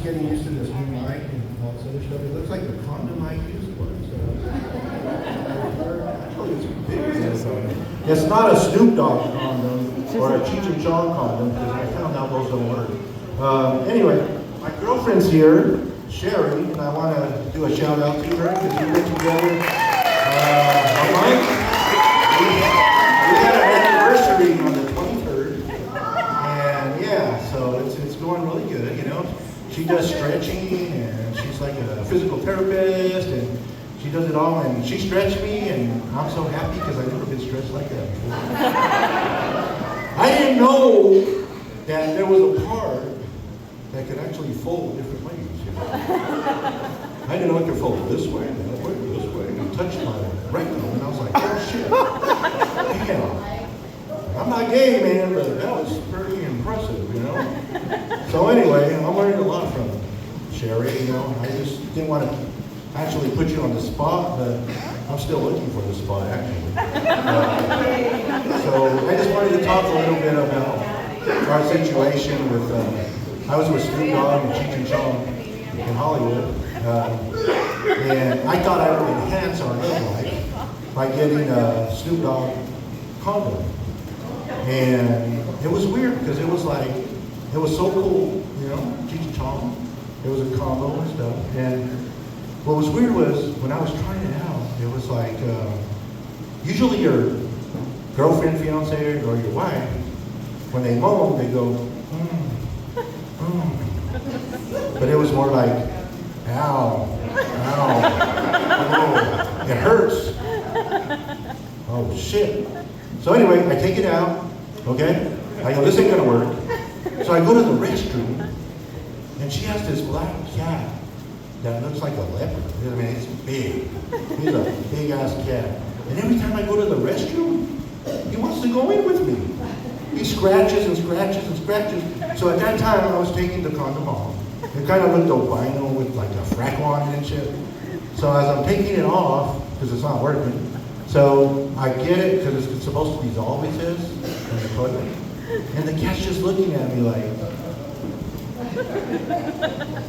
getting used to this new mic and all this other stuff. It looks like the condom I used was. It's not a Snoop Dogg condom or a Cheech and Chong condom because I found out those don't work. Anyway, my girlfriend's here, Sherry, and I want to do a shout out to her because we went together. We had an anniversary on the 23rd, and yeah, so it's going really good. You know, she does stretching, and she's like a physical therapist, and she does it all, and she stretched me, and I'm so happy because I've never been stretched like that before. I didn't know that there was a part that could actually fold different ways. You know? I didn't know it could fold this way, that way, this way. And touched my rectum, and I was like, oh shit. Damn. I'm not gay, man, but that was pretty impressive, you know? So anyway, I'm learning a lot from Sherry, you know. I just didn't want to actually put you on the spot, but I'm still looking for the spot, actually. So I just wanted to talk a little bit about our situation with, I was with Snoop Dogg and Cheech and Chong in Hollywood, and I thought I would enhance our love life by getting a Snoop Dogg condom. And it was weird because it was like, it was so cool, you know, Cheech and Chong. It was a combo and stuff. And what was weird was when I was trying it out, it was like, usually your girlfriend, fiance, or your wife, when they moan, they go, But it was more like, ow, ow, oh, it hurts. Oh shit. So anyway, I take it out, okay? I go, this ain't gonna work. So I go to the restroom, and she has this black cat that looks like a leopard. I mean, it's big. He's a big ass cat. And every time I go to the restroom, he wants to go in with me. He scratches and scratches and scratches. So at that time, I was taking the condom off. It kind of looked albino with like a frack on it and shit. So as I'm taking it off, because it's not working, so I get it, because it's supposed to dissolve, it says, in the toilet. And the cat's just looking at me like,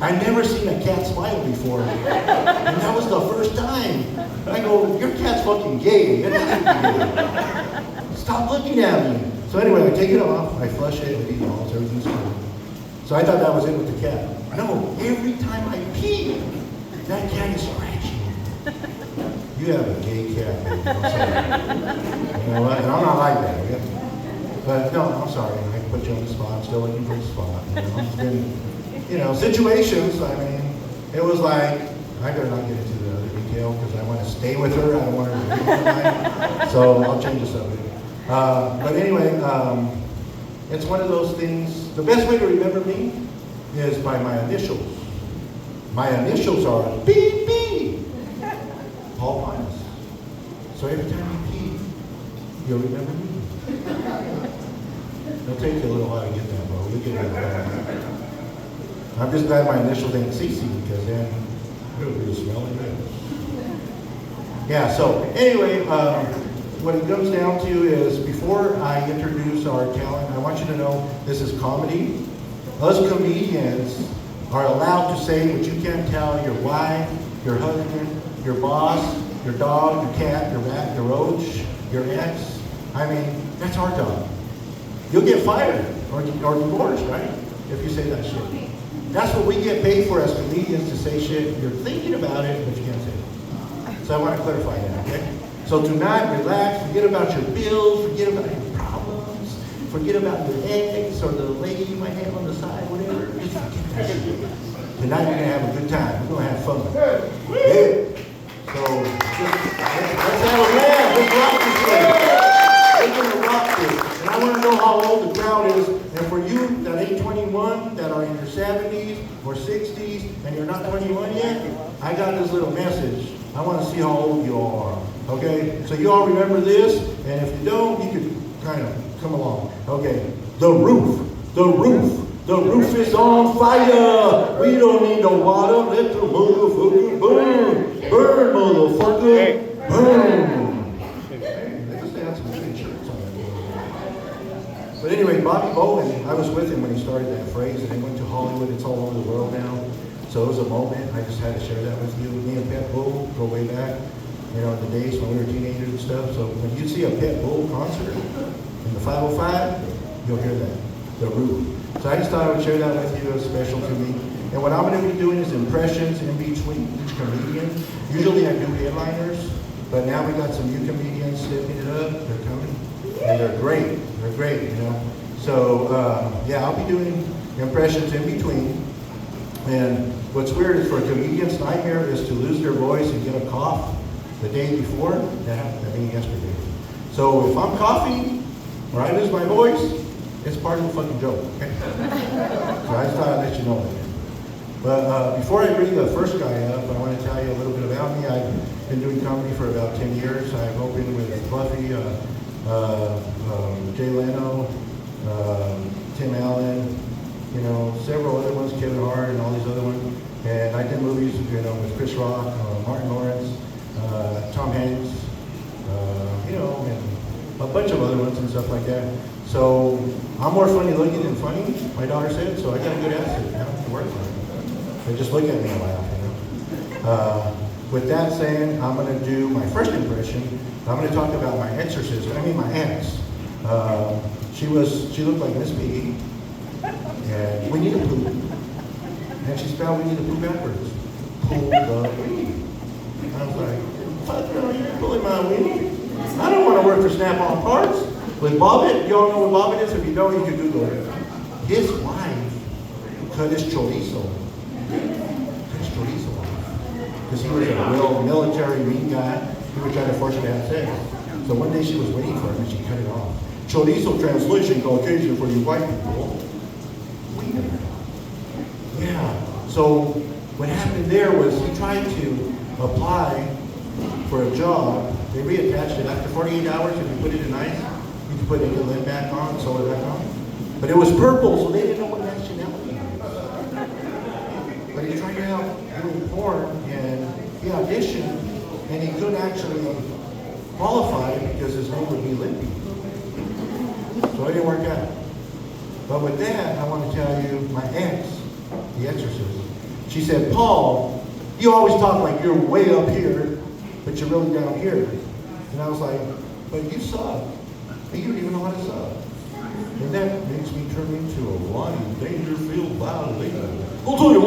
I've never seen a cat smile before. And that was the first time. I go, your cat's fucking gay. It isn't gay. Stop looking at me. So anyway, I take it off, I flush it, it dissolves, everything's cool. So I thought that was it with the cat. No, every time I pee, that cat is scratching. You have a gay cat, baby. I'm sorry. You know what? And I'm not like that. Yeah. But no, I'm sorry. I put you on the spot. I'm still looking for the spot. You know, it's been, you know, situations. I mean, it was like, I better not get into the other detail because I want to stay with her. I don't want her to leave tonight. So I'll change the subject. But anyway, it's one of those things. The best way to remember me is by my initials. My initials are B.B. Paul Pinus. So every time you pee, you'll remember me. It'll take you a little while to get that, bro. We'll get that. I'm just glad my initials ain't CC because then it'll be smelling good. Yeah, so anyway, what it comes down to is before I introduce our talent, I want you to know this is comedy. Us comedians are allowed to say what you can't tell your wife, your husband, your boss, your dog, your cat, your rat, your roach, your ex. I mean, that's our job. You'll get fired or divorced, right? If you say that shit. That's what we get paid for as comedians, to say shit. You're thinking about it, but you can't say it. So I want to clarify that, okay? So tonight, relax, forget about your bills, forget about your problems, forget about your ex or the lady you might have on the side, whatever. Just forget that shit. Tonight we're gonna have a good time. We're gonna have fun. Yeah. So let's have a laugh. Let's rock this thing. We're gonna rock this. And I want to know how old the crowd is. And for you that ain't 21, that are in your 70s or 60s, and you're not 21 yet, I got this little message. I want to see how old you all are. Okay? So you all remember this, and if you don't, you could kind of come along. Okay. The roof. The roof. The roof is on fire. We don't need no water. Let the motherfucker burn. Burn, motherfucker. Burn. Hey, they just had some good shirts on that. But anyway, Bobby Bowen, I was with him when he started that phrase, and he went to Hollywood. It's all over the world now. So it was a moment. I just had to share that with you. Me and Pitbull go way back, you know, in the days when we were teenagers and stuff. So when you see a Pitbull concert in the 505, you'll hear that, the Root. So I just thought I would share that with you. It's special to me. And what I'm going to be doing is impressions in between each comedian. Usually I do headliners, but now we got some new comedians stepping it up. They're coming, and they're great. They're great, you know. So yeah, I'll be doing impressions in between. And what's weird is for a comedian's nightmare is to lose their voice and get a cough the day before. That happened to me yesterday. So if I'm coughing or I lose my voice, it's part of the fucking joke. Okay? So I just thought I'd let you know that. But before I bring the first guy up, I want to tell you a little bit about me. I've been doing comedy for about 10 years. I've opened with Buffy, Jay Leno, Tim Allen, you know, several other ones, Kevin Hart and all these other ones. And I did movies, you know, with Chris Rock, Martin Lawrence, Tom Hanks, you know, and a bunch of other ones and stuff like that. So I'm more funny looking than funny, my daughter said, so I got a good attitude. I don't have to work on it. They just look at me and laugh, you know. With that saying, I'm going to do my first impression. I'm going to talk about my exorcism. I mean, my ex. She looked like Miss Piggy. And we need a poo. And she spelled we need a poo backwards. Pull the weed. I was like, fuck no, you're pulling my weed. I don't want to work for Snap-on Parts. With Bobbit, y'all know what Bobbit is? If you don't, you can Google it. His wife cut his chorizo. Because he was a real military mean guy. He would try to force her to have sex. So one day she was waiting for him and she cut it off. Chorizo translation, Caucasian for you white people. Weird. Yeah. So what happened there was he tried to apply for a job. They reattached it. After 48 hours, if you put it in ice, you can put the lid back on, sew it back on. But it was purple, so they didn't know what nationality it was. But he tried out doing porn, and he auditioned, and he couldn't actually qualify because his name would be Limpy. So it didn't work out. But with that, I want to tell you, my ex, the exorcist, she said, Paul, you always talk like you're way up here, but you're really down here. And I was like, but you suck. And you don't even know how to suck. And that makes me turn into a Lonnie Dangerfield violator. I'll tell you.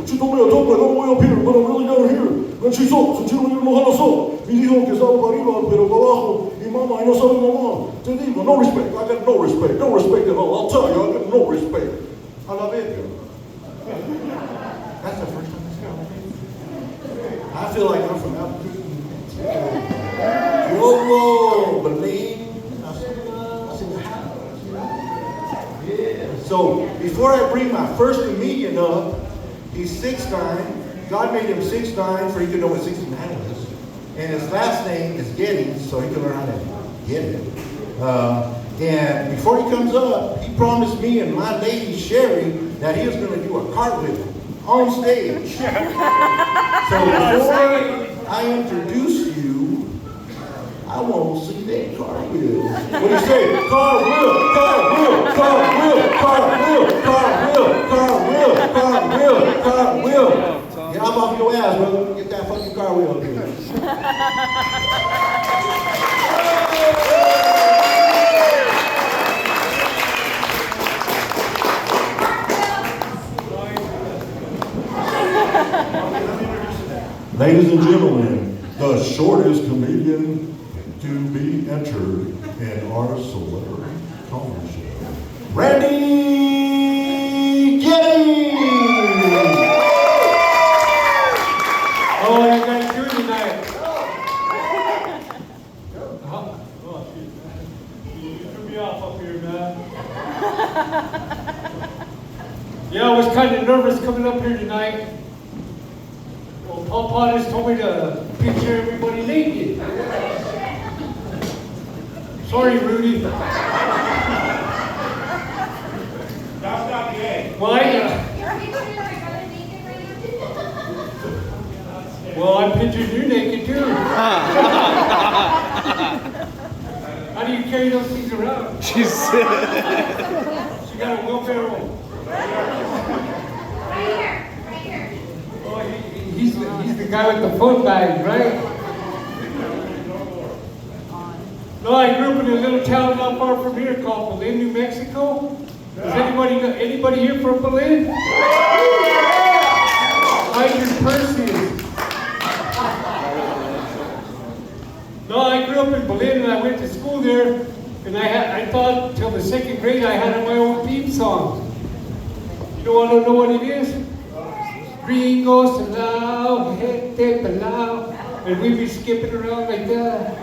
She told me I talk like I'm way up here, but I'm really down here. And she sucks, and she don't even know how to suck. Y dijo que estaba para arriba, pero para abajo. Y mama, y no sabe mamá. Te digo, no respect. I got no respect. No respect at all. I'll tell you, I got no respect. I love it. That's the first time this happened. I feel like I'm from Albuquerque. Whoa, believe. So before I bring my first comedian up, he's 6'9". God made him 6'9" so he could know what 69 was. And his last name is Geddes, so he could learn how to get it. And before he comes up, he promised me and my lady Sherry that he was going to do a cartwheel on stage. So before I introduce you, I want to see that cartwheel. What do you say? Cartwheel. Get up off your ass, brother. Get that fucking cartwheel up here. Ladies and gentlemen, the shortest comedian to be entered in our celebrity comedy show, Randy Geddes! Oh, you guys doing tonight? Oh, shit. You threw me off up here, man. Yeah, I was kind of nervous coming up here tonight. Well, Papa just told me to picture everybody naked. Sorry, Rudy. That's not the egg. Well, I pictured you naked too. How do you carry those things around. She got a wheelbarrow. Oh, he's the guy with the foot bag, right? No, I grew up in a little town not far from here called Belen, New Mexico. Does anybody here from Belen? Hide your purses. No, I grew up in Belen and I went to school there, and I thought till the second grade I had my own theme song. You don't want to know what it is? Gringo Salao, Hete Palao, and we'd be skipping around like that.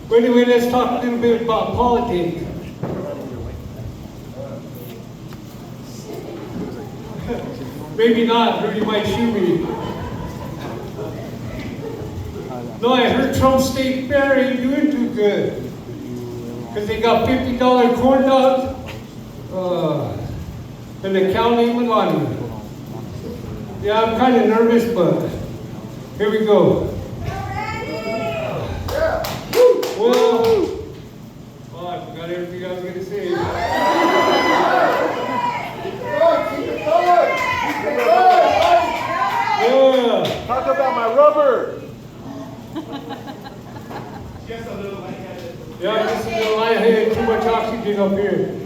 But anyway, let's talk a little bit about politics. Maybe not, Rudy might shoot me. No, I heard Trump State Fair ain't doing too good. Because they got $50 corn dogs and the county Milani. Yeah, I'm kind of nervous, but here we go. Well, oh, I forgot everything I was going to say. Yeah. Talk about my rubber. Just a little lightheaded. Yeah, just a little lightheaded, too much oxygen up here.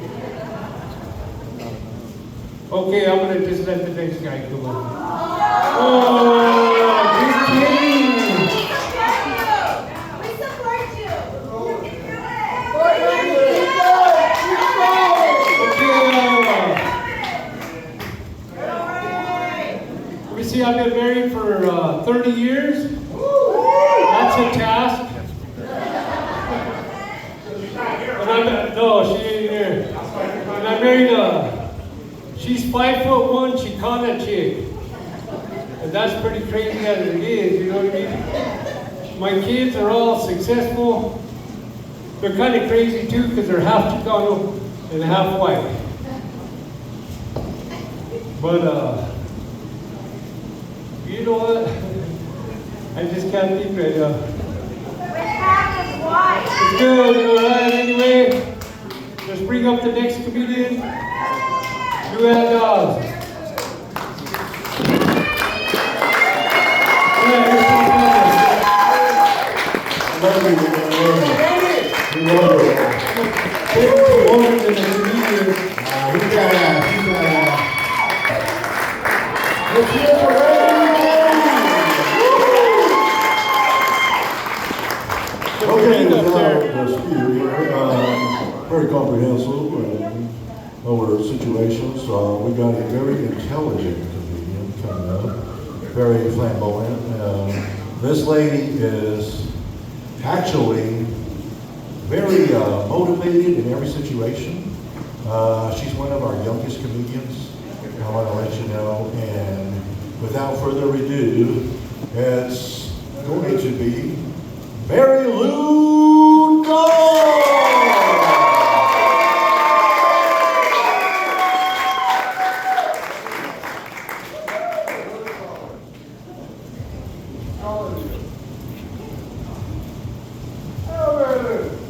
Okay, I'm going to just let the next guy come on. Oh, just kidding. We support you. We see I've been married for 30 years. That's a task. No, she ain't here. And I married she's 5'1", she caught a chick. And that's pretty crazy as it is, you know what I mean? My kids are all successful. They're kind of crazy too because they're half Chicano and half white. But you know what? I just can't think right now. It's good, alright, anyway. Let's bring up the next comedian. Joanne Dawes. Okay, the speaker here, very comprehensive over situations. We got a very intelligent comedian coming up, very flamboyant. This lady is actually very motivated in every situation. She's one of our youngest comedians, I want to let you know. And without further ado, it's going to be Mary Lou Dawes!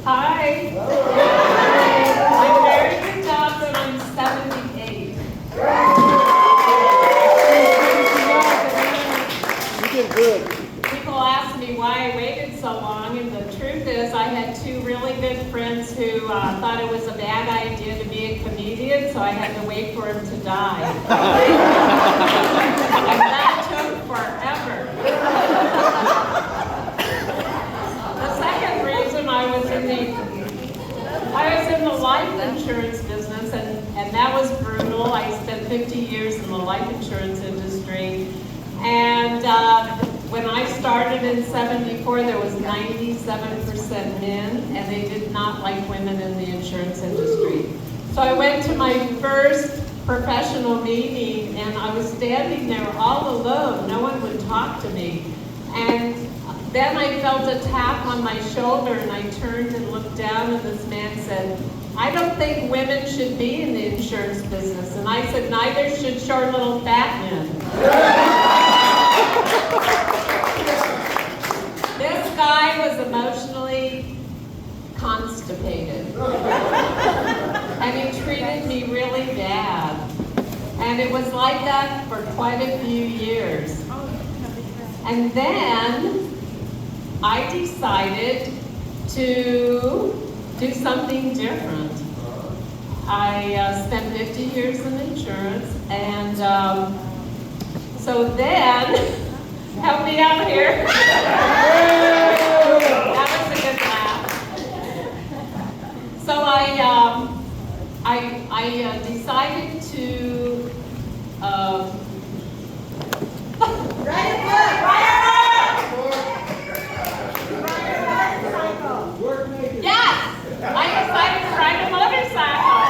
Hi. I'm Mary Lou Dawes and I'm 78. You did good. People ask me why I waited so long, and the truth is I had two really good friends who thought it was a bad idea to be a comedian, so I had to wait for him to die. And that took forever. The second reason I was in the life insurance business, and that was brutal. I spent 50 years in the life insurance industry. And when I started in '74, there was 97% men, and they did not like women in the insurance industry. So I went to my first professional meeting, and I was standing there all alone. No one would talk to me. And then I felt a tap on my shoulder, and I turned and looked down, and this man said, "I don't think women should be in the insurance business." And I said, "Neither should short little fat men." This guy was was emotionally constipated. And he treated me really bad. And it was like that for quite a few years. And then I decided to do something different. I spent 50 years in insurance, and so then, help me out here. That was a good laugh. So I decided to yes, I decided to ride a motorcycle.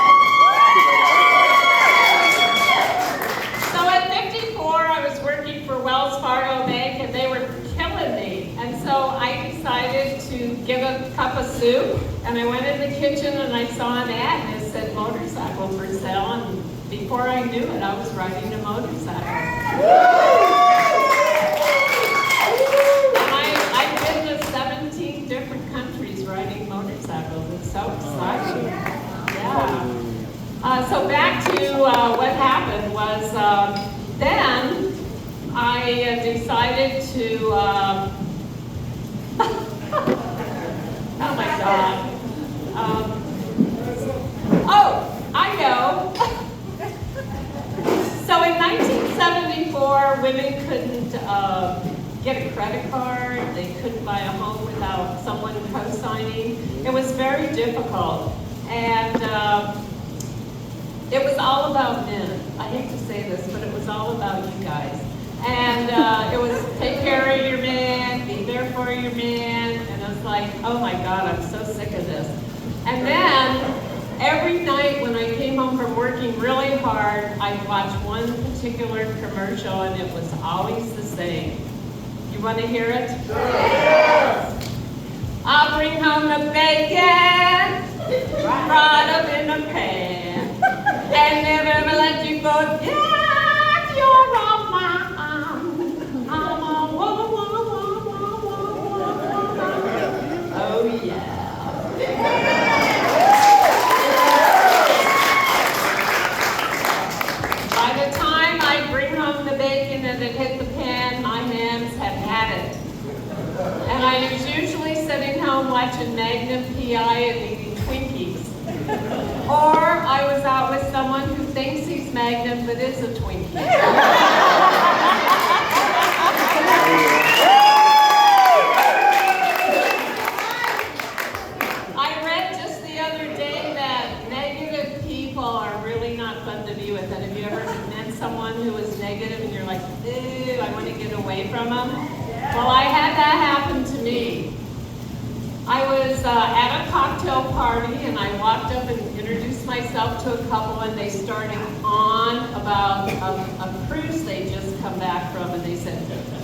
So at 54, I was working for Wells Fargo Bank, and they were killing me. And so I decided to get a cup of soup, and I went in the kitchen and I saw an ad, and it said motorcycle for sale, and before I knew it, I was riding a motorcycle. And I've been to 17 different countries riding motorcycles. It's so exciting. Yeah. So back to what happened was then I decided to, oh my God. I know. So in 1974, women couldn't get a credit card. They couldn't buy a home without someone co-signing. It was very difficult. And it was all about men. I hate to say this, but it was all about you guys. And it was take care of your man, be there for your man. And I was like, oh my God, I'm so sick of this. And then every night when I came home from working really hard, I'd watch one particular commercial, and it was always the same. You want to hear it? Yes. I'll bring home the bacon, right up in the pan, and never let you go. Yeah, you're on my arm. I'm on whoa, whoa, whoa, whoa, whoa, whoa. Oh yeah. By the time I bring home the bacon and it hit the pan, my hands had had it. And I was usually sitting home watching Magnum PI and eating Twinkies. Or I was out with someone who thinks he's Magnum but is a Twinkie. I read just the other day that negative people are really not fun to be with. And have you ever met someone who is negative and you're like, ew, I want to get away from them? Well, I had that happen to me. I was at a cocktail party, and I walked up and introduced myself to a couple, and they started on about a cruise they just come back from, and they said,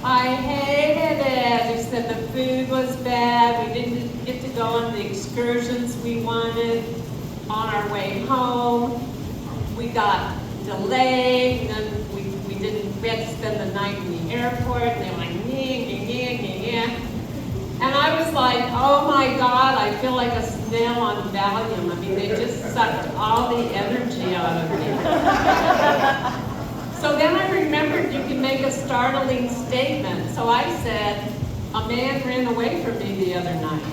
I hated it. They said the food was bad. We didn't get to go on the excursions we wanted. On our way home, we got delayed, and then we had to spend the night in the airport, and they were like, yeah. And I was like, oh my God, I feel like a snail on Valium. I mean, they just sucked all the energy out of me. So then I remembered you can make a startling statement. So I said, a man ran away from me the other night.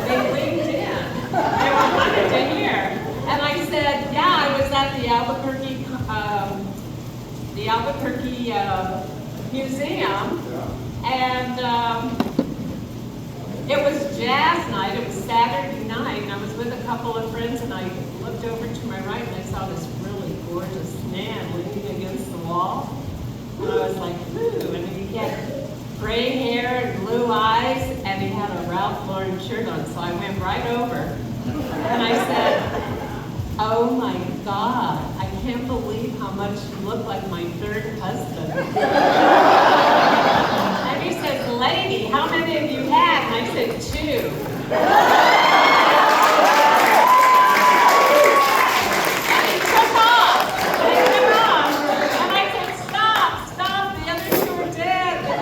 They winked in. They wanted to hear. And I said, yeah, I was at the Albuquerque Museum, and it was jazz night. It was Saturday night, and I was with a couple of friends, and I looked over to my right, and I saw this really gorgeous man leaning against the wall. And I was like, ooh, and he had gray hair and blue eyes, and he had a Ralph Lauren shirt on, so I went right over, and I said, oh my God, I can't believe how much you look like my third husband. And he says, lady, how many have you had? And I said, 2. And he took off. And I said, stop, the other 2 are dead. Oh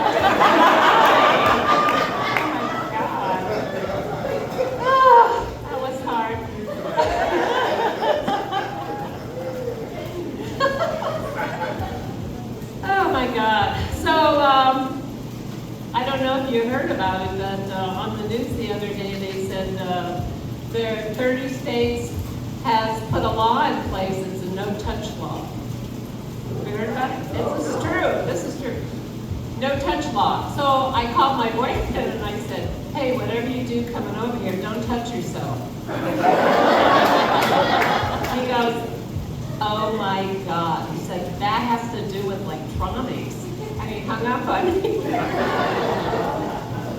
my God. know if you heard about it, but on the news the other day, they said there 30 states has put a law in place. It's a no-touch law. Have you heard about it? This is true. This is true. No-touch law. So I called my boyfriend and I said, hey, whatever you do coming over here, don't touch yourself. He goes, oh my God. He said, that has to do with electronics. And he hung up on me.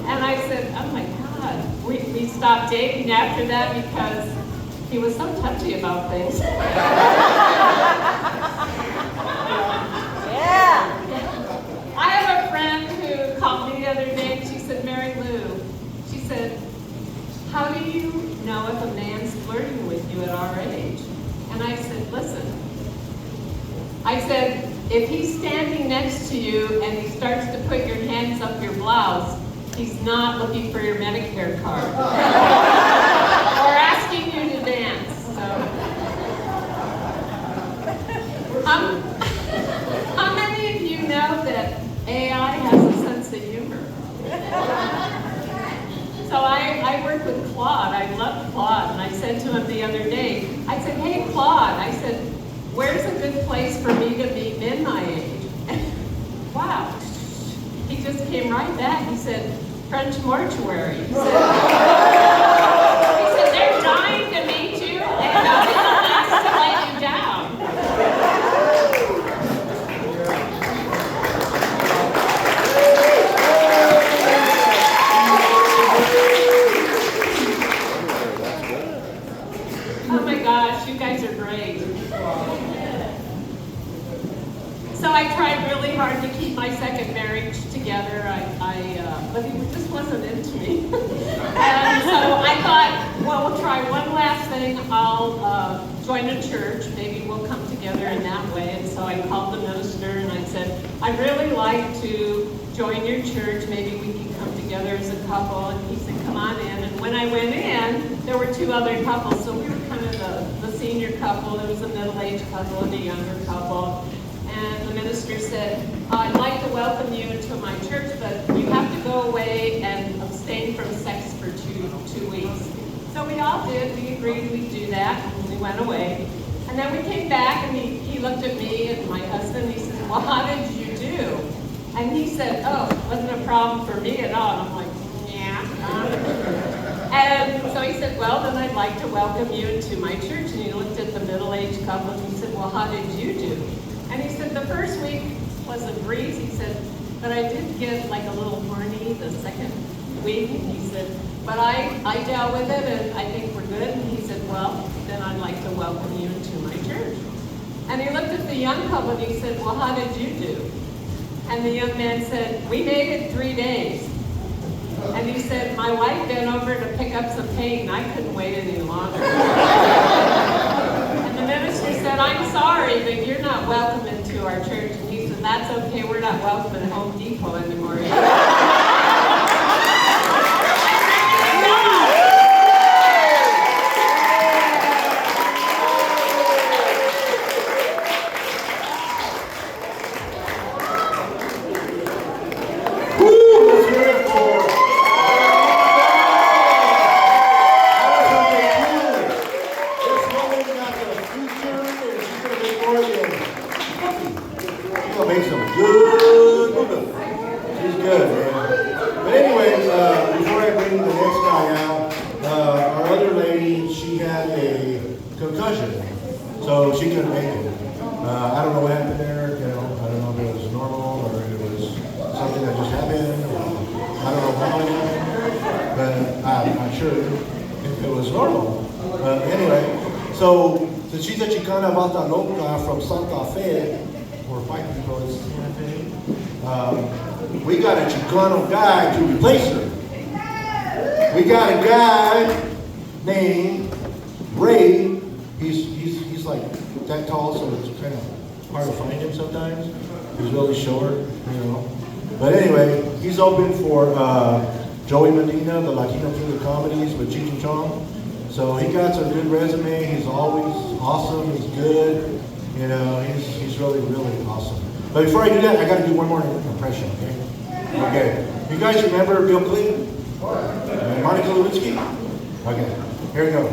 And I said, oh my God. We stopped dating after that because he was so touchy about things. Yeah. I have a friend who called me the other day and she said, Mary Lou, she said, how do you know if a man's flirting with you at our age? And I said, listen. I said, if he's standing next to you and he starts to put your hands up your blouse, he's not looking for your Medicare card. Or asking you to dance. So. How many of you know that AI has a sense of humor? So I work with Claude. I love Claude. And I said to him the other day, I said, hey, Claude, I said, where's a good place for me to meet men my age? Wow. He just came right back. He said, French mortuary. He said, they're dying to meet you and nobody's nice to let you down. Oh my gosh, you guys are great. So I tried really hard to keep my second marriage together, but he just wasn't into me. And so I thought, well, we'll try one last thing. I'll join a church. Maybe we'll come together in that way. And so I called the minister and I said, I'd really like to join your church. Maybe we can come together as a couple. And he said, come on in. And when I went in, there were two other couples. So we were kind of the senior couple. There was a middle-aged couple and a younger couple. And the minister said, I'd like to welcome you into my church, but you have to go away and abstain from sex for two weeks. So we all did. We agreed we'd do that, and we went away. And then we came back, and he looked at me and my husband, and he said, well, how did you do? And he said, oh, it wasn't a problem for me at all. And I'm like, yeah. And so he said, well, then I'd like to welcome you into my church. And he looked at the middle-aged couple, and he said, well, how did you do? And he said, the first week was a breeze. He said, but I did get a little horny the second week. And he said, but I dealt with it and I think we're good. And he said, well, then I'd like to welcome you into my church. And he looked at the young couple and he said, well, how did you do? And the young man said, we made it 3 days. And he said, my wife bent over to pick up some paint and I couldn't wait any longer. And the minister said, I'm sorry, but you're not welcome into our church. And he said, that's okay, we're not welcome at Home Depot anymore. So she couldn't make it. I don't know what happened there. I don't know if it was normal or if it was something that just happened. I don't know how it happened, but I'm not sure if it was normal. Anyway, so she's a Chicana Bata Loca from Santa Fe, or white people in Santa Fe. We got a Chicano guy to replace her. We got a guy named Ray. He's like that tall, so it's kind of hard to find him sometimes. He's really short, But anyway, he's open for Joey Medina, the Latino King of Comedies with Cheech and Chong. So he got a good resume. He's always awesome. He's good. He's really, really awesome. But before I do that, I got to do one more impression, okay? Okay. You guys remember Bill Clinton? And Monica Lewinsky? Okay. Here it goes.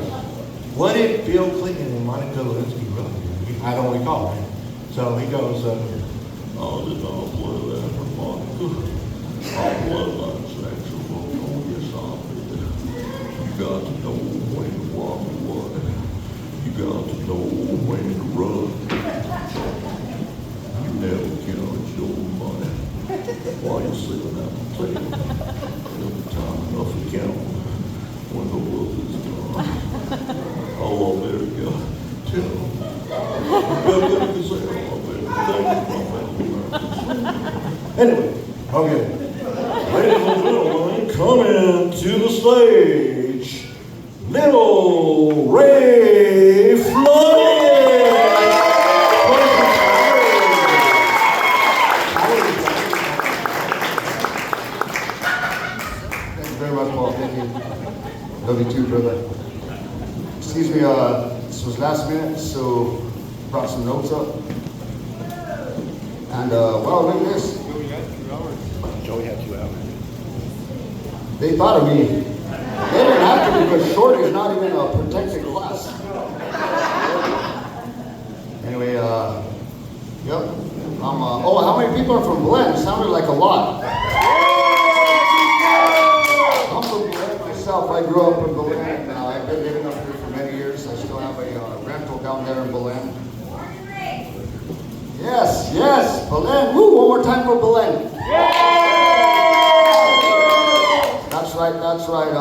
What did Bill Clinton and Monica Lewinsky really do? I don't recall, right? So he goes, oh, did not play that for Monica. I'll play that saxophone. Oh, yes, I'll be there. You got to know when to walk away. You got to know when to run. You never count your money while you're sitting at the table. Every time enough to count when the world is gone. Oh, America, tell them. Anyway, okay. Ladies and gentlemen, coming to the stage, Little Ray Floyd. Thank you very much, Paul. Thank you. Love you too, brother. Excuse me, this was last minute, so brought some notes up. And, wow, look at this. Joey had 2 hours. They thought of me. They didn't have to because short is not even a protected class. Anyway, yep. Oh, how many people are from Belen? Sounded like a lot. I'm from Belen myself. I grew up in Belen. I've been living up here for many years. I still have a rental down there in Belen. Yes, yes, Belen. Woo, one more time for Belen. That's right, that's right.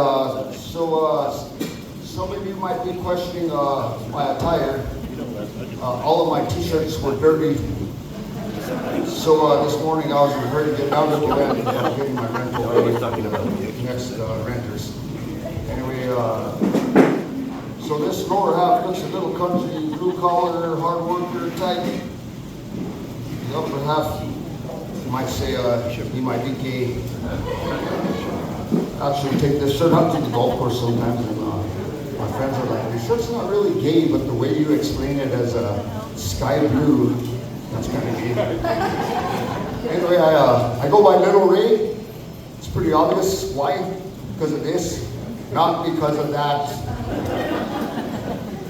Some of you might be questioning my attire. All of my t-shirts were dirty. So this morning I was ready to get down to Belen and getting my rental ready for the next renters. Anyway, so this lower half looks a little country, blue collar, hard worker type. The upper half, you might say, he might be gay. Actually take this shirt out to the golf course sometimes, and my friends are like, your shirt's not really gay, but the way you explain it as sky blue, that's kind of gay. Anyway, I go by Little Ray. It's pretty obvious. Why? Because of this, not because of that.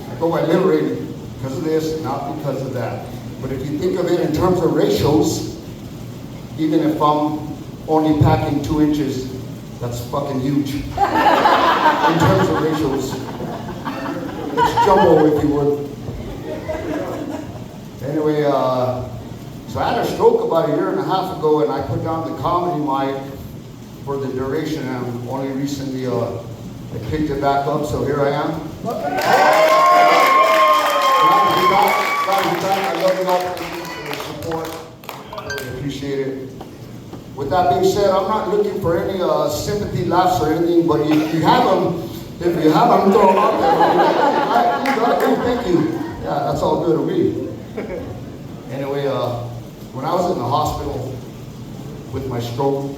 I go by Little Ray because of this, not because of that. But if you think of it in terms of ratios, even if I'm only packing 2 inches, that's fucking huge. In terms of ratios. It's jumbo, if you would. Anyway, so I had a stroke about 1.5 years ago, and I put down the comedy mic for the duration, and only recently I picked it back up, so here I am. I love you all for the support. I really appreciate it. With that being said, I'm not looking for any sympathy laughs or anything, but if you have them, throw them out there. Thank you. Yeah, that's all good to me. Anyway, when I was in the hospital with my stroke,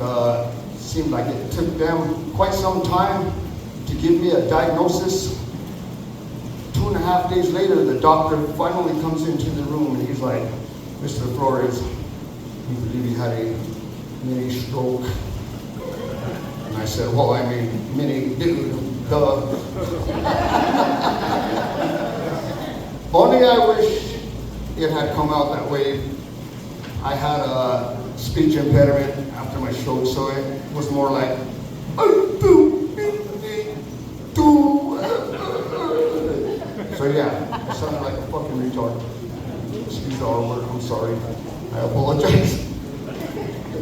it seemed like it took them quite some time to give me a diagnosis. 2.5 days later, the doctor finally comes into the room and he's like, Mr. Flores, we believe you had a mini stroke. And I said, well, I mean, mini, duh. Only I wish it had come out that way. I had a speech impediment after my stroke, so it was more like, so yeah, I sounded like a fucking retard. Excuse the R word, I'm sorry. I apologize.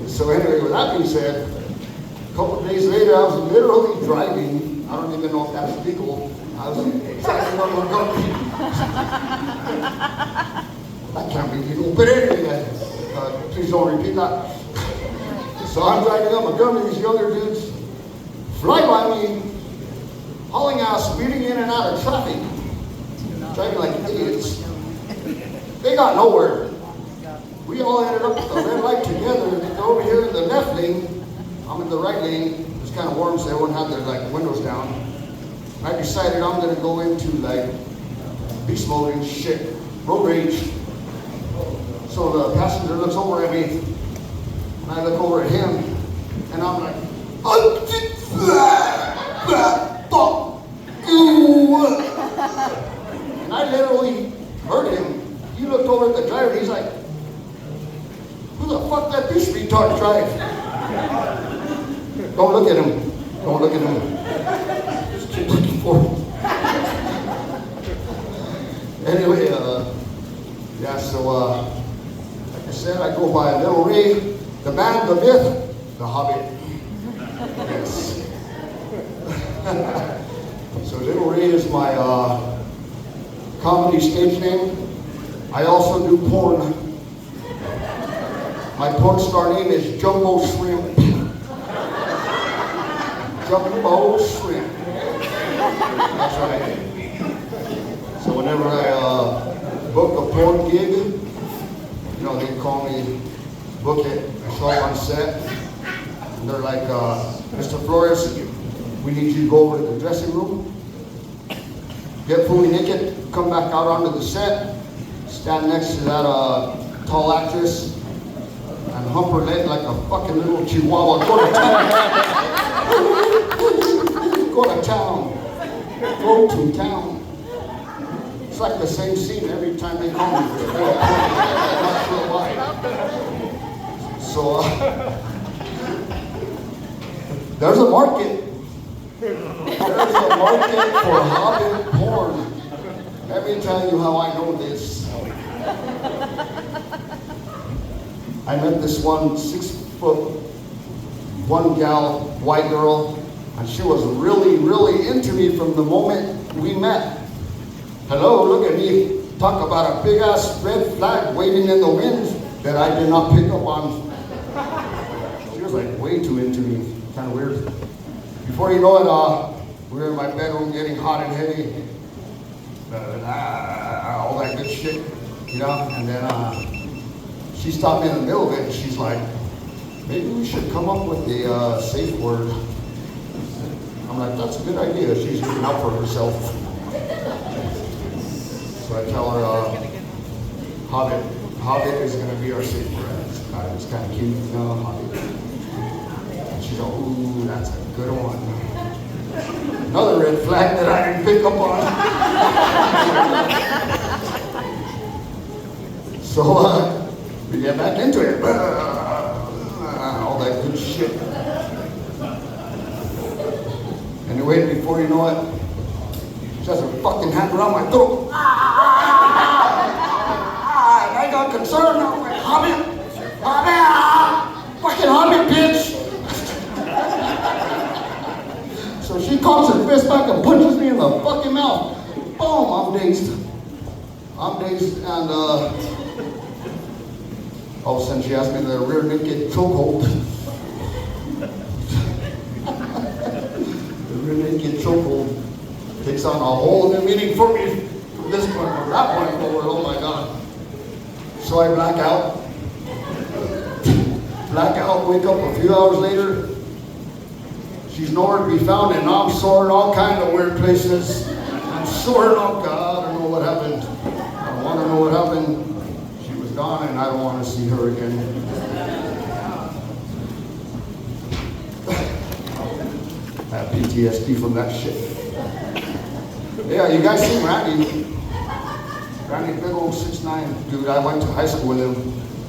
So anyway, with that being said, a couple of days later, I was literally driving. I don't even know if that's legal. I was exactly on Montgomery. That can't be legal. But anyway, please don't repeat that. So I'm driving up Montgomery. These younger dudes fly by me, hauling ass, speeding in and out of traffic, driving like idiots. They got nowhere. We all ended up at the red light together. They're over here in the left lane. I'm in the right lane. It's kind of warm, so everyone had their windows down. And I decided I'm gonna go into beast mode and shit, road rage. So the passenger looks over at me, and I look over at him, And I'm like, fuck you. And I literally heard him. He looked over at the driver and he's like, who the fuck let this retard drive? Don't look at him. Don't look at him. Just keep looking for him. Anyway, yeah, so, like I said, I go by Little Ray, the man, the myth, the Hobbit. Yes. So Little Ray is my comedy stage name. I also do porn. My porn star name is Jumbo Shrimp. Jumbo Shrimp. That's right. So whenever I book a porn gig, you know, they call me, book it, I show up on set, and they're like, Mr. Flores, we need you to go over to the dressing room, get fully naked, come back out onto the set, stand next to that tall actress, and hump her leg like a fucking little chihuahua. Go to town. Go to town. Go to town. It's like the same scene every time they call me. I'm not sure why. So, there's a market. There's a market for Hobbit porn. Let me tell you how I know this. I met this one 6'1" gal, white girl, and she was really, really into me from the moment we met. Hello, look at me. Talk about a big ass red flag waving in the wind that I did not pick up on. She was like way too into me, kind of weird. Before you know it, we were in my bedroom getting hot and heavy, all that good shit, you know, and then she stopped me in the middle of it and she's like, maybe we should come up with a safe word. I'm like, that's a good idea. She's looking out for herself. So I tell her, Hobbit. Hobbit is going to be our safe word. It's kind of cute, you know, Hobbit. And she's like, ooh, that's a good one. Another red flag that I didn't pick up on. So we get back into it. All that good shit. Anyway, before you know it, she has her fucking hand around my throat. And I got concerned. I was like, Hobbit, fucking Hobbit, bitch. So she cocks her fist back and punches me in the fucking mouth. Boom, I'm dazed. And all of a sudden she asked me the rear naked chokehold. The rear naked chokehold takes on a whole new meaning for me from this point, from that point forward. Oh my God. So I black out, wake up a few hours later. She's nowhere to be found, and I'm soaring all kinds of weird places. I'm soaring, oh God, I don't know what happened. I want to know what happened. She was gone, and I don't want to see her again. I have PTSD from that shit. Yeah, you guys seen Randy? Randy, big old 6'9" dude. I went to high school with him.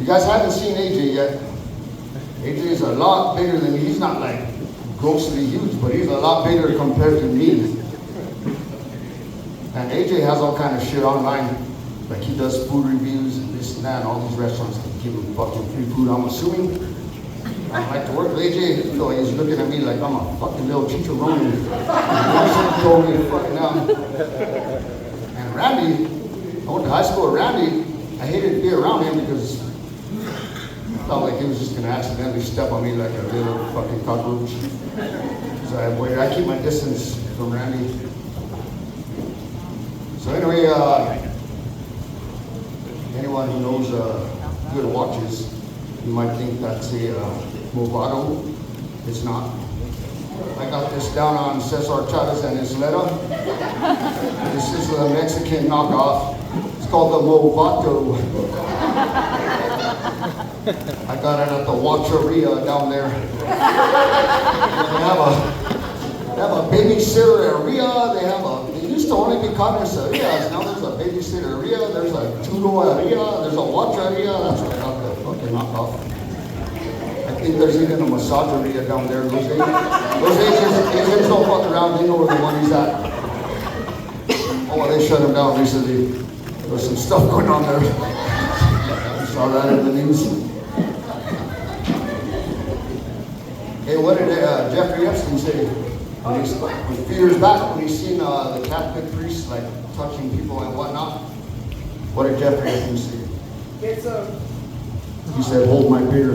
You guys haven't seen AJ yet. AJ is a lot bigger than me. He's not like grossly huge, but he's a lot bigger compared to me. And AJ has all kind of shit online. Like he does food reviews and this and that, and all these restaurants give him fucking free food. I'm assuming. I like to work with AJ, so he's looking at me like I'm a fucking little chicharron. He told me to fucking out. And Randy, I went to high school with Randy. I hated to be around him because I felt like he was just gonna accidentally step on me like a little fucking cockroach. So I keep my distance from Randy. So anyway, anyone who knows good watches, you might think that's a Movado. It's not. I got this down on Cesar Chavez and Isleta. This is a Mexican knockoff. It's called the Movado. I got it at the Wacheria down there. They have a babysitter-eria. They used to only be carnicerias. Now there's a babysitter-eria, there's a judo-eria, there's a Wacheria. That's what I got the fucking knockoff. I think there's even a massageria down there. Those Asians don't fuck around. They know where the money's at. Oh, they shut them down recently. There was some stuff going on there. I saw that in the news. Hey, what did Jeffrey Epstein say? A few years back when he seen the Catholic priests like touching people and whatnot. What did Jeffrey Epstein say? Get some. He said, "Hold my beer."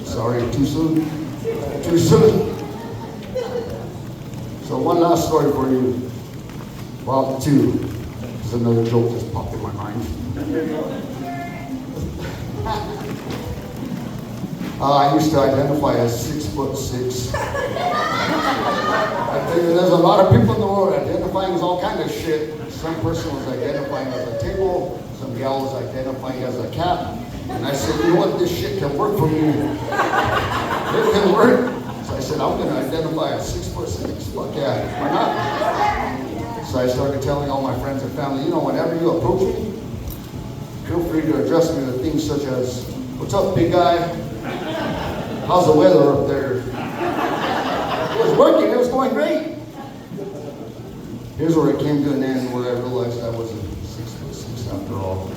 Sorry, too soon. Too soon. So one last story for you. Well, two. There's another joke just popped in my mind. I used to identify as 6'6". I tell you, there's a lot of people in the world identifying as all kind of shit. Some person was identifying as a table, some gal was identifying as a cat. And I said, you know what, this shit can work for me. It can work. So I said, I'm gonna identify as 6'6". Fuck yeah, why not? So I started telling all my friends and family, you know, whenever you approach me, feel free to address me with things such as, what's up, big guy? How's the weather up there? It was working, it was going great. Here's where it came to an end, where I realized I wasn't 6'6" after all.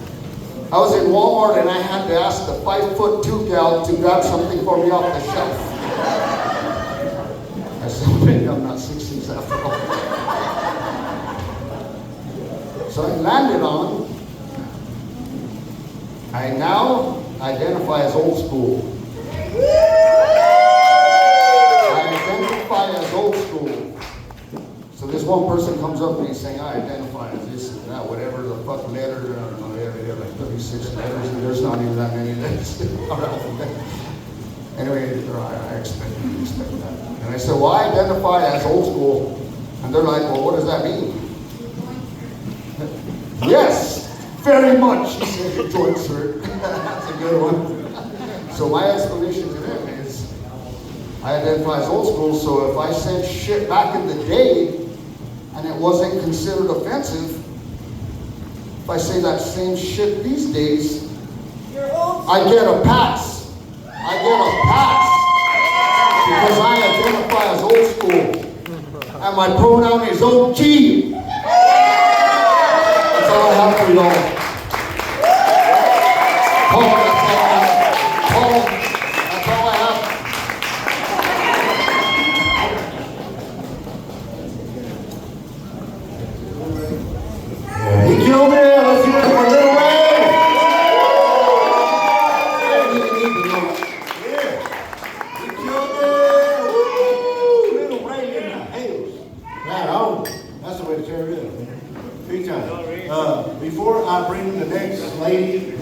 I was in Walmart and I had to ask the 5'2" gal to grab something for me off the shelf. I said, maybe I'm not 6'6" after all. So I landed on, I now identify as old school. I identify as old school. So this one person comes up to me saying, I identify as this and that, whatever the fuck letter, I don't know, they have like 36 letters, and there's not even that many letters in our alphabet. Anyway, I expect that. And I said, well, I identify as old school. And they're like, well, what does that mean? Yes, very much, he said, joint shirt. That's a good one. So my explanation to them is, I identify as old school, so if I said shit back in the day, and it wasn't considered offensive, if I say that same shit these days, I get a pass. I get a pass. Because I identify as old school. And my pronoun is OG. That's all I have for y'all. Paul, that's all I have. Paul, that's all I have. Yeah, he killed it. Let's hear it for Little Ray. Yeah, he killed it. Woo! Little Ray in the house. Right on. That's the way to carry it, man. Big time. Before I bring the next lady to me, I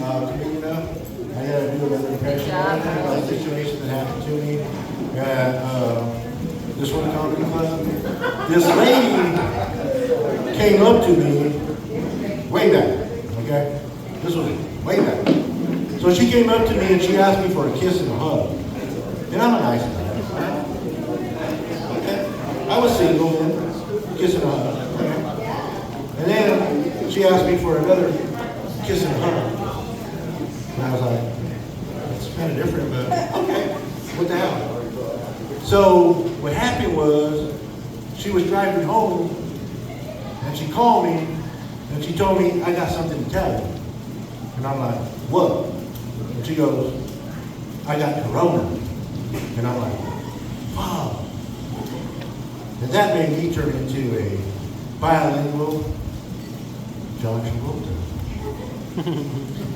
gotta do another impression about a situation that happened to me at this one comedy club. This lady came up to me way back, okay? This was way back. So she came up to me and she asked me for a kiss and a hug. And I'm a nice guy. Okay? I was single, kiss and a hug. Okay? And then she asked me for another kiss and a hug. And I was like, it's kind of different, but okay, what the hell? So what happened was, she was driving home, and she called me, and she told me, I got something to tell you. And I'm like, what? And she goes, I got corona. And I'm like, wow. And that made me turn into a bilingual John Travolta.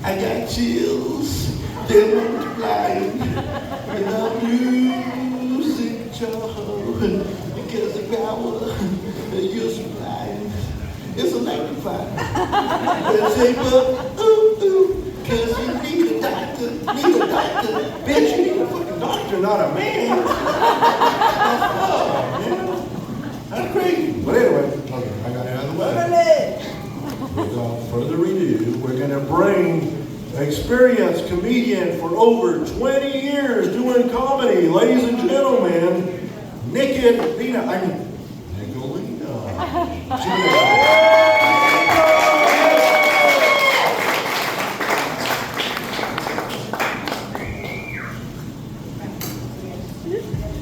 I got chills, they're multiplying, and I'm losing control because the power that you're supplying is electrifying. Let's say, but cause you need a doctor, Bitch, you need a fucking doctor, not a man. That's crazy. But anyway, okay, I got it out of the way. Without further ado, we're going to bring experienced comedian for over 20 years doing comedy. Ladies and gentlemen, Nicolina.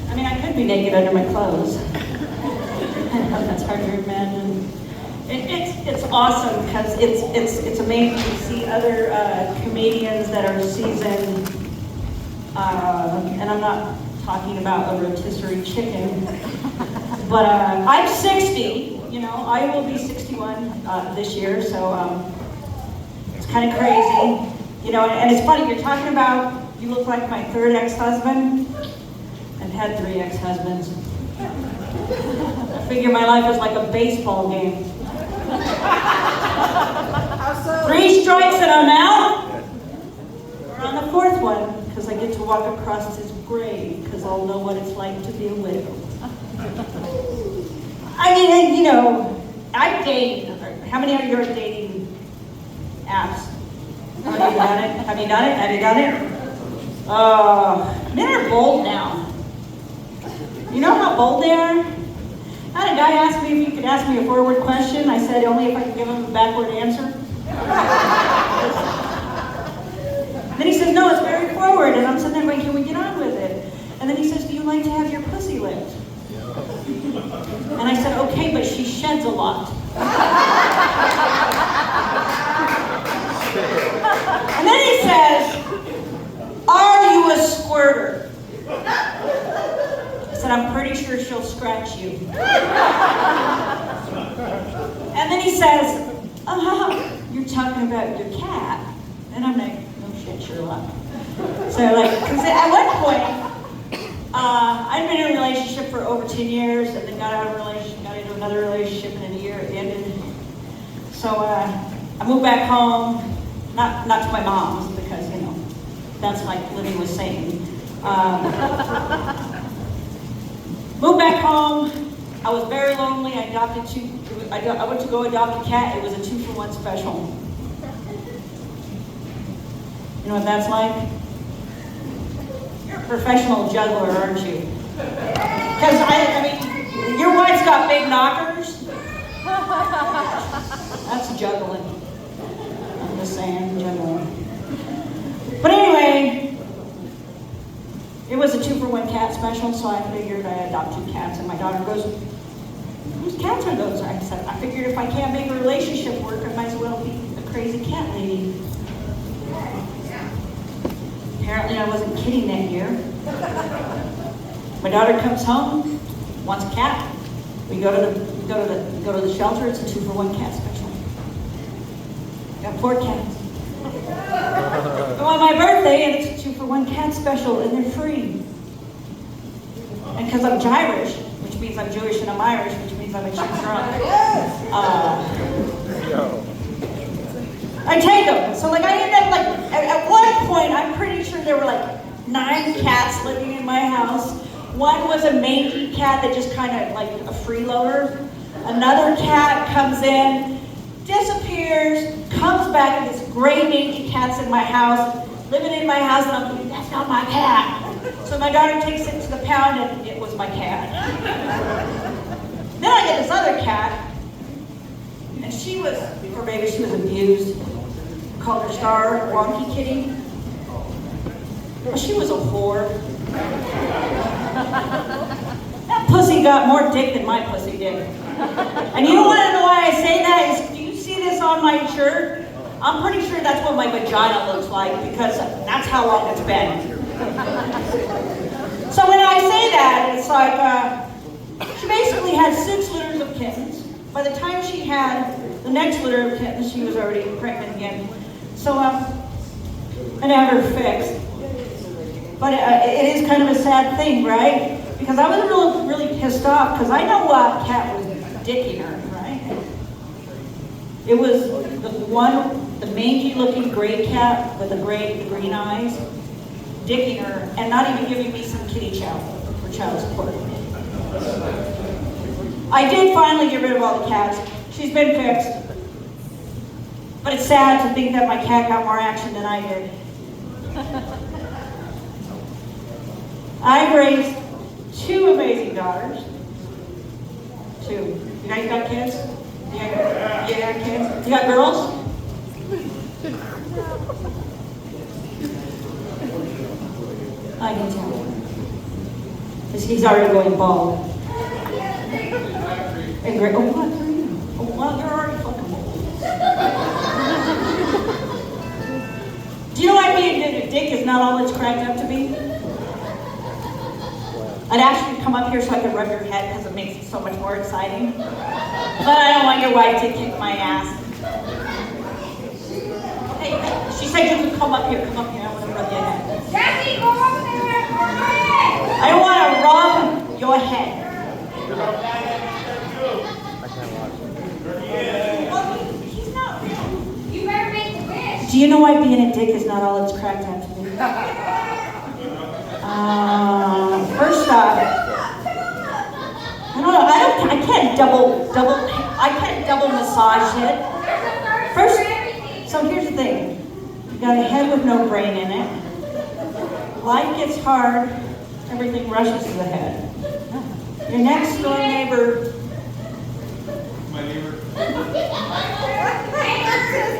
I mean, I could be naked under my clothes. I know that's hard to imagine. It's awesome because it's amazing to see other comedians that are seasoned, and I'm not talking about a rotisserie chicken, but I'm 60. You know, I will be 61 this year, so it's kind of crazy. You know, and it's funny. You're talking about you look like my third ex-husband. I've had 3 ex-husbands. I figure my life is like a baseball game. 3 strikes and I'm out. We're on the 4th one because I get to walk across his grave because I'll know what it's like to be a widow. I mean, you know, I date. How many of you are dating apps? Have you done it? Have you done it? Have you done it? Men are bold now. You know how bold they are? I had a guy ask me if he could ask me a forward question. I said only if I could give him a backward answer. Then he says, no, it's very forward. And I'm sitting there going, can we get on with it? And then he says, do you like to have your pussy licked? And I said, okay, but she sheds a lot. And then he says, are you a squirter? I said, I'm pretty sure she'll scratch you. And then he says, you're talking about your cat. And I'm like, no shit, Sherlock. So like, because at one point, I'd been in a relationship for over 10 years and then got out of a relationship, got into another relationship, and in a year it ended. So I moved back home, not to my mom's because, you know, that's like living with Satan. Moved back home. I was very lonely. I went to go adopt a cat. It was a 2-for-1 special. You know what that's like? You're a professional juggler, aren't you? Because I mean, your wife's got big knockers. That's juggling. I'm just saying, juggling. But anyway, it was a 2-for-1 cat special, so I figured I'd adopt 2 cats. And my daughter goes, whose cats are those? I said, I figured if I can't make a relationship work, I might as well be a crazy cat lady. Apparently I wasn't kidding that year. My daughter comes home, wants a cat. We go to the shelter. It's a 2-for-1 cat special. Got 4 cats. Go on my birthday, and it's a 2-for-1 cat special, and they're free. And because I'm Irish, which means I'm Jewish and I'm Irish, which means I'm a cheap drunk, I take them. So like I end up like, at one point, I'm pretty sure there were like 9 cats living in my house. One was a mangy cat that just kind of like a freeloader. Another cat comes in, disappears, comes back, and this gray mangy cat's in my house, living in my house, and I'm thinking, that's not my cat. So my daughter takes it to the pound, and it was my cat. Then I get this other cat, and she was, poor baby, she was abused. Called her Star Wonky Kitty. Well, she was a whore. That pussy got more dick than my pussy did. And you don't want to know why I say that? Is, do you see this on my shirt? I'm pretty sure that's what my vagina looks like because that's how long it's been. So when I say that, it's like, she basically had 6 litters of kittens. By the time she had the next litter of kittens, she was already pregnant again. So I had her fixed. But it is kind of a sad thing, right? Because I was really pissed off because I know what cat was dicking her, right? It was the mangy-looking gray cat with the green eyes, dicking her, and not even giving me some kitty chow for child support. I did finally get rid of all the cats. She's been fixed. But it's sad to think that my cat got more action than I did. I've raised 2 amazing daughters. 2. You guys got kids? You got kids? You got girls? I can tell. Because he's already going bald. And great. Oh, what? Oh, well, you're already fucking bald. Do you know why being a dick is not all it's cracked up to be? I'd ask you to come up here so I could rub your head because it makes it so much more exciting. But I don't want your wife to kick my ass. Hey, she said you could come up here. Come up here. I want to rub your head. Jackie, go over there and rub my head. I don't want to rub your head. He's not real. You better make the wish. Do you know why being a dick is not all it's cracked up to be? First off, I don't know. I can't double massage it. There's a third First, for everything. so here's the thing. You got a head with no brain in it. Life gets hard. Everything rushes to the head. Your next door neighbor.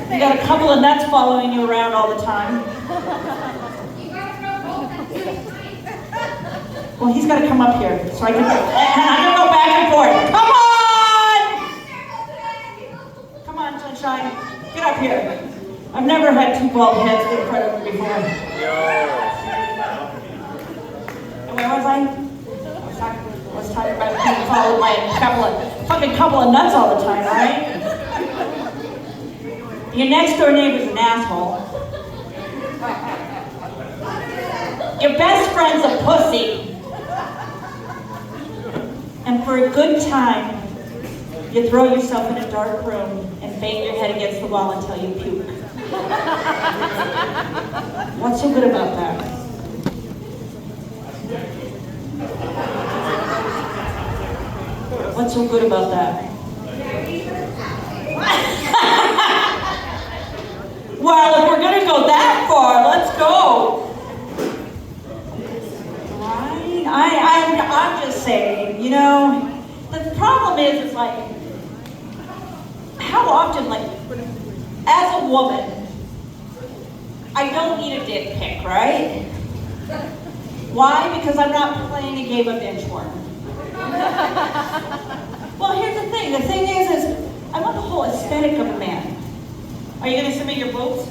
You got a couple of nuts following you around all the time. You gotta throw both at the same time. Well, he's got to come up here so I can. I'm gonna go back and forth. Come on, sunshine. Get up here. I've never had 2 bald heads in front of me before. And where was I? I was talking about being followed by a couple of nuts all the time, all right? Your next door neighbor's an asshole. Your best friend's a pussy. And for a good time, you throw yourself in a dark room and bang your head against the wall until you puke. What's so good about that? What's so good about that? Well, if we're gonna go that far, let's go. Right? I'm just saying, you know, the problem is like, how often, like, as a woman, I don't need a dick pic, right? Why? Because I'm not playing a game of inchworm. Well, here's the thing. The thing is I want the whole aesthetic of a man. Are you going to submit your boobs?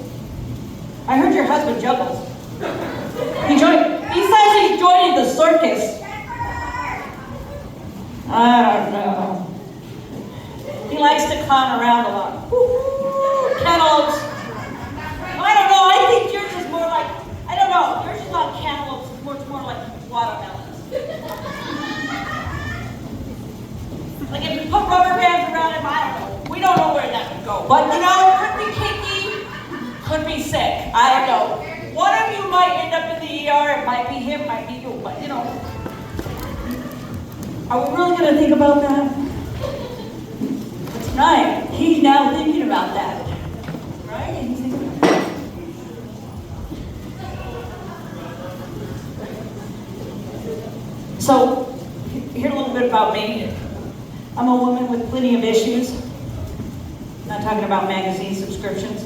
I heard your husband juggles. He says he's joining the circus. I don't know. He likes to clown around a lot. Cantaloupes. I don't know. I think yours is more like, I don't know. Yours is not cantaloupes. It's more like watermelons. Like if you put rubber bands around him, I don't know. We don't know where that would go. But you know, it could be kinky, could be sick. I don't know. One of you might end up in the ER. It might be him, might be you. But you know, are we really going to think about that? Tonight, he's now thinking about that. Right? He's thinking about that. So, here's a little bit about me. I'm a woman with plenty of issues. Not talking about magazine subscriptions.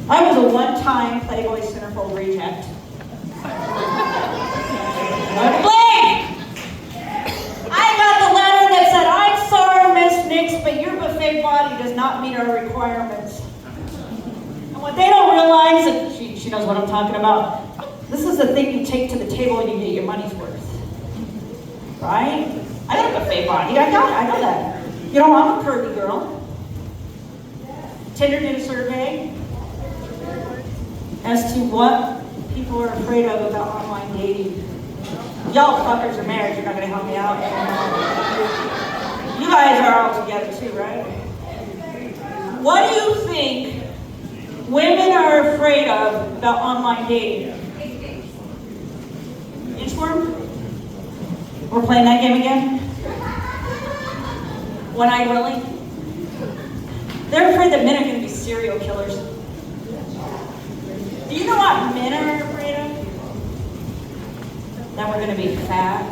I was a one-time Playboy Centerfold reject. I got the letter that said, "I'm sorry, Miss Nix, but your buffet body does not meet our requirements." And what they don't realize, and she knows what I'm talking about, this is the thing you take to the table and you get your money's worth. Right? I got a buffet body. I know that. You know, I'm a curvy girl. Tinder did a survey as to what people are afraid of about online dating. Y'all fuckers are married, you're not gonna help me out. You guys are all together too, right? What do you think women are afraid of about online dating? Inchworm? We're playing that game again? One-eyed Willie? They're afraid that men are going to be serial killers. Do you know what men are afraid of? That we're going to be fat.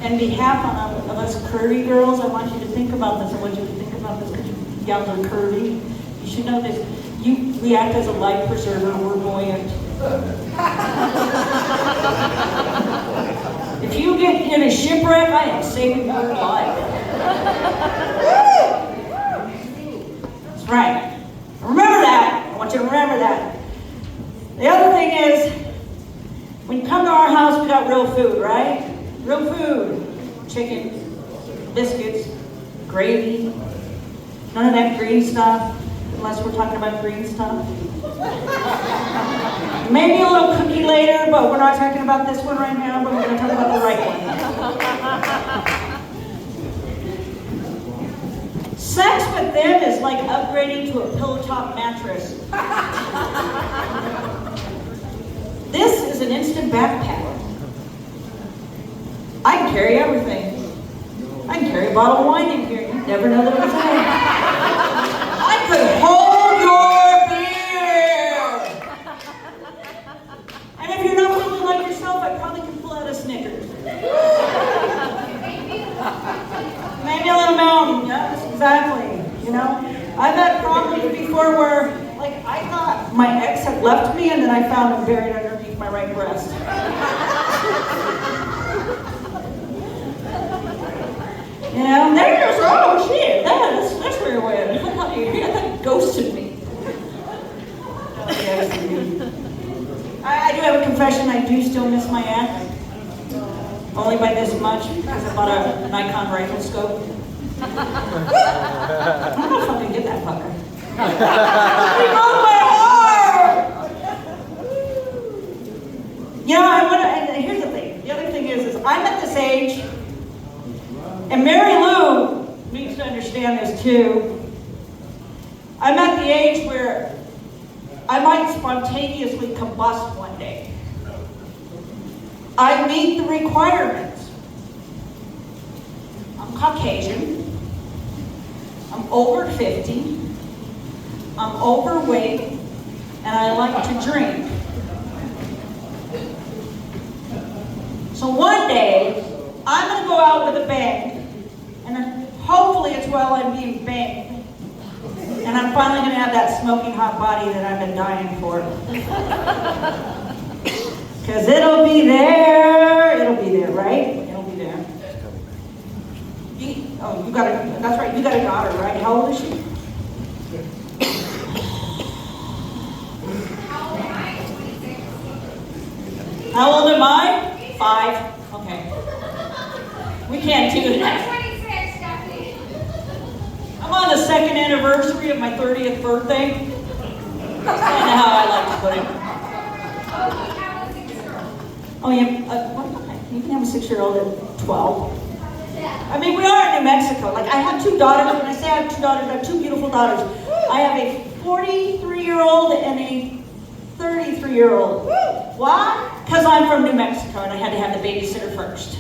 And behalf of us curvy girls, I want you to think about this. I want you to think about this because you gals are curvy. You should know this. We act as a life preserver. We're buoyant. If you get in a shipwreck, I am saving your life. That's right. Remember that. I want you to remember that. The other thing is, when you come to our house, we got real food, right? Real food. Chicken, biscuits, gravy. None of that green stuff, unless we're talking about green stuff. Maybe a little cookie later, but we're not talking about this one right now, but we're going to talk about the right one. Sex with them is like upgrading to a pillow top mattress. This is an instant backpack. I can carry everything. I can carry a bottle of wine in here. You never know that it was there. I could hold your beer. And if you're not feeling like yourself, I probably can pull out a Snickers. Maybe a little mountain. Yes, exactly. You know, I've had problems before where, like, I thought my ex had left me, and then I found him buried underneath my right breast. You know, and there he goes, oh shit, that's where you went. I thought he ghosted me. I do have a confession, I do still miss my ex. Only by this much, because I bought a Nikon rifle scope. I don't know if I'm gonna get that fucker. He broke my heart! You know, and here's the thing. The other thing is I'm at this age, and Mary Lou needs to understand this too. I'm at the age where I might spontaneously combust one day. I meet the requirements. I'm Caucasian. I'm over 50. I'm overweight. And I like to drink. So one day, I'm going to go out with a bang. And hopefully it's while I'm being banged. And I'm finally going to have that smoking hot body that I've been dying for. Because it'll be there, right? It'll be there. You got that's right, you got a daughter, right? How old is she? How old am I? 5. Okay. We can't do that. 26, Stephanie. I'm on the 2nd anniversary of my 30th birthday. That's kind of how I like to put it. Oh, you have a 6-year-old. Oh, yeah. Okay. You can have a 6-year-old at 12. I mean, we are in New Mexico. Like, I have 2 daughters. When I say I have 2 daughters, I have 2 beautiful daughters. I have a 43-year-old and a 33-year-old. Why? Because I'm from New Mexico and I had to have the babysitter first.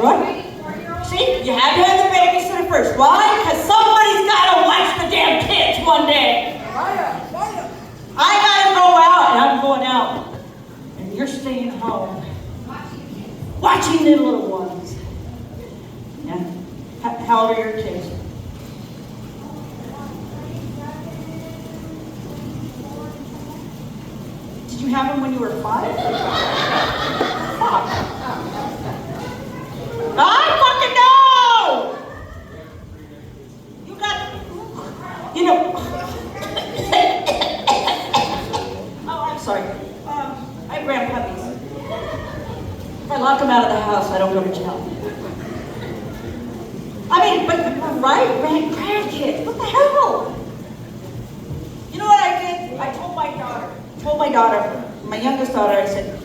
Right? See? You had to have the babysitter first. Why? Because somebody's got to watch the damn kids one day. I got to go out, and I'm going out. And you're staying home. Watching the little ones. Yeah. How old are your kids? Did you have them when you were 5? Fuck. I fucking know! You got, you know. Oh, I'm sorry. I have grandpuppies. If I lock them out of the house, I don't go to jail. I mean, but right, grandkids, what the hell? You know what I did? I told my daughter, my youngest daughter, I said,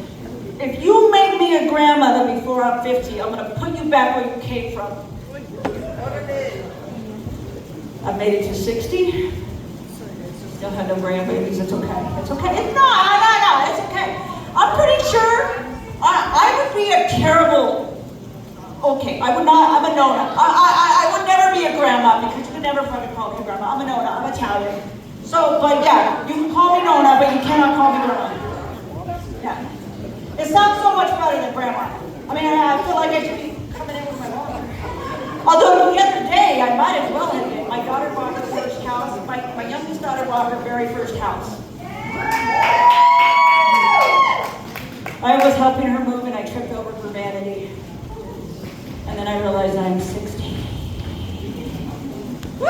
if you make me a grandmother before I'm 50, I'm going to put you back where you came from. I made it to 60. Still have no grandbabies. It's okay. It's okay. No, it's okay. I'm pretty sure I would be a terrible Okay, I would not, I'm a Nona. I would never be a grandma because you could never fucking call me a grandma. I'm a Nona, I'm Italian. So, but yeah, you can call me Nona, but you cannot call me grandma. Yeah. It sounds so much better than grandma. I mean, I feel like I should be coming in with my mom. Although the other day, I might as well have been. My daughter bought her first house. My youngest daughter bought her very first house. I was helping her move and I tripped over her vanity. And then I realized I'm 16. Woo!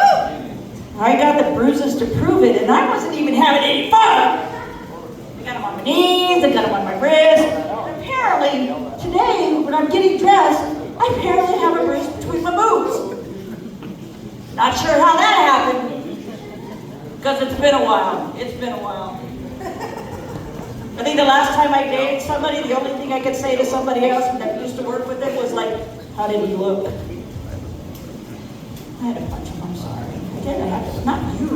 I got the bruises to prove it, and I wasn't even having any fun. I got them on my knees, I got them on my wrist. And apparently, today, when I'm getting dressed, I apparently have a bruise between my boobs. Not sure how that happened, because it's been a while. It's been a while. I think the last time I dated somebody, the only thing I could say to somebody else that used to work with them was like, how did he look? I had a punch him, I'm sorry. I did, I had to, not you.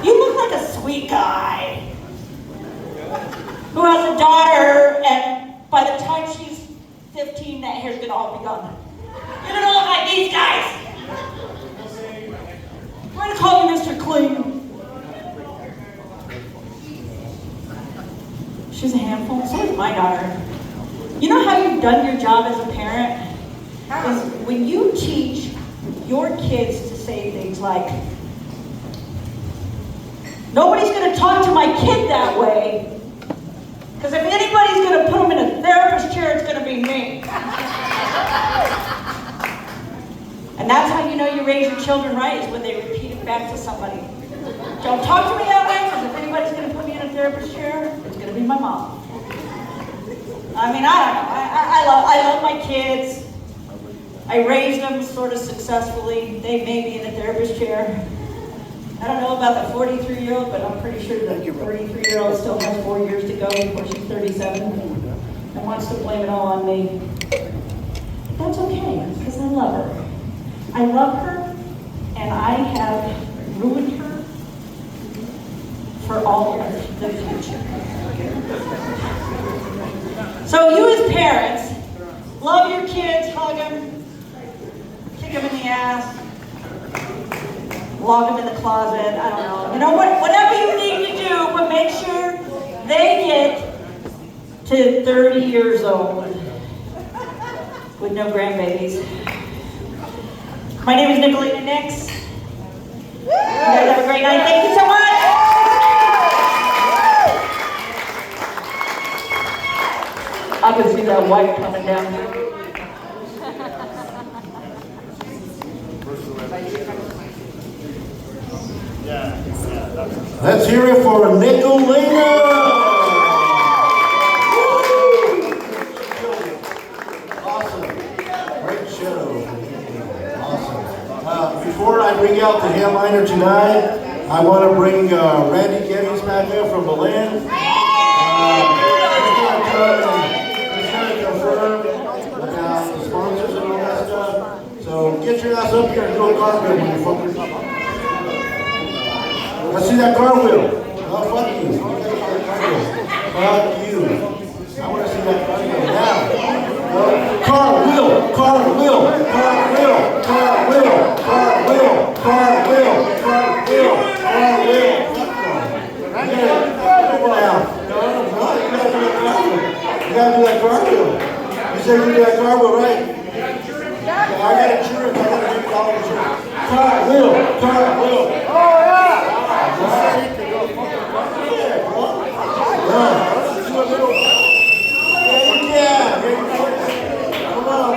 You look like a sweet guy who has a daughter, and by the time she's 15, that hair's gonna all be gone. You're gonna look like these guys. I'm gonna call you Mr. Clean. She's a handful, so is my daughter. You know how you've done your job as a parent? Is when you teach your kids to say things like, nobody's gonna talk to my kid that way, because if anybody's gonna put them in a therapist chair, it's gonna be me. And that's how you know you raise your children right, is when they repeat it back to somebody. Don't talk to me that way, because if anybody's gonna put me in a therapist chair, it's gonna be my mom. I mean, I don't know. I love my kids. I raised them sort of successfully. They may be in a therapist chair. I don't know about the 43-year-old, but I'm pretty sure the 33-year-old still has 4 years to go before she's 37 and wants to blame it all on me. That's okay, because I love her. I love her, and I have ruined her for all of the future. So you as parents, love your kids, hug them, kick them in the ass, lock them in the closet, I don't know. You know, whatever you need to do, but make sure they get to 30 years old with no grandbabies. My name is Nicolina Nix. You guys have a great night. Thank you so much. I can see that white coming down. Let's hear it for Nicolina! Awesome. Great show. Awesome. Before I bring out the headliner tonight, I want to bring Randy Geddes back up from Belen. He's going to confirm about the sponsors and all that stuff. So get your ass up here and do a cartwheel, motherfuckers. Let's see that cartwheel. Oh, fuck you. Fuck you. I want to see that cartwheel now. Cartwheel, cartwheel, cartwheel, cartwheel, cartwheel, cartwheel, cartwheel, cartwheel. You gotta do that cartwheel. You said you do that cartwheel, right? I got insurance. I got $100 insurance. Cartwheel, cartwheel. Oh, yeah. Come on.